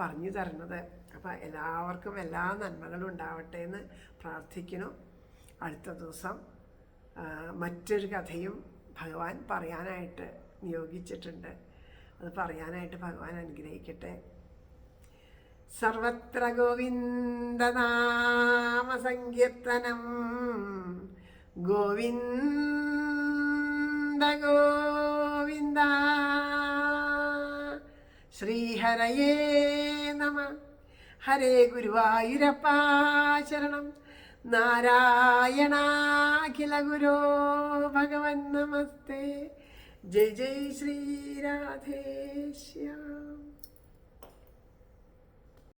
പറഞ്ഞു തരുന്നത്. അപ്പോൾ എല്ലാവർക്കും എല്ലാ നന്മകളും ഉണ്ടാവട്ടെ എന്ന് പ്രാർത്ഥിക്കുന്നു. അടുത്ത ദിവസം മറ്റൊരു കഥയും ഭഗവാൻ പറയാനായിട്ട് നിയോഗിച്ചിട്ടുണ്ട്. അത് പറയാനായിട്ട് ഭഗവാൻ അനുഗ്രഹിക്കട്ടെ. സർവത്ര ഗോവിന്ദനാമ സങ്കീർത്തനം, ഗോവിന്ദ ഗോവിന്ദ. ശ്രീഹരയേ നമ. ഹരേ ഗുരുവായൂരപ്പ ശരണം. നാരായണാഖില ഗുരോ ഭഗവൻ നമസ്തേ. ജയ് ജയ് ശ്രീ രാധേശ്യാം.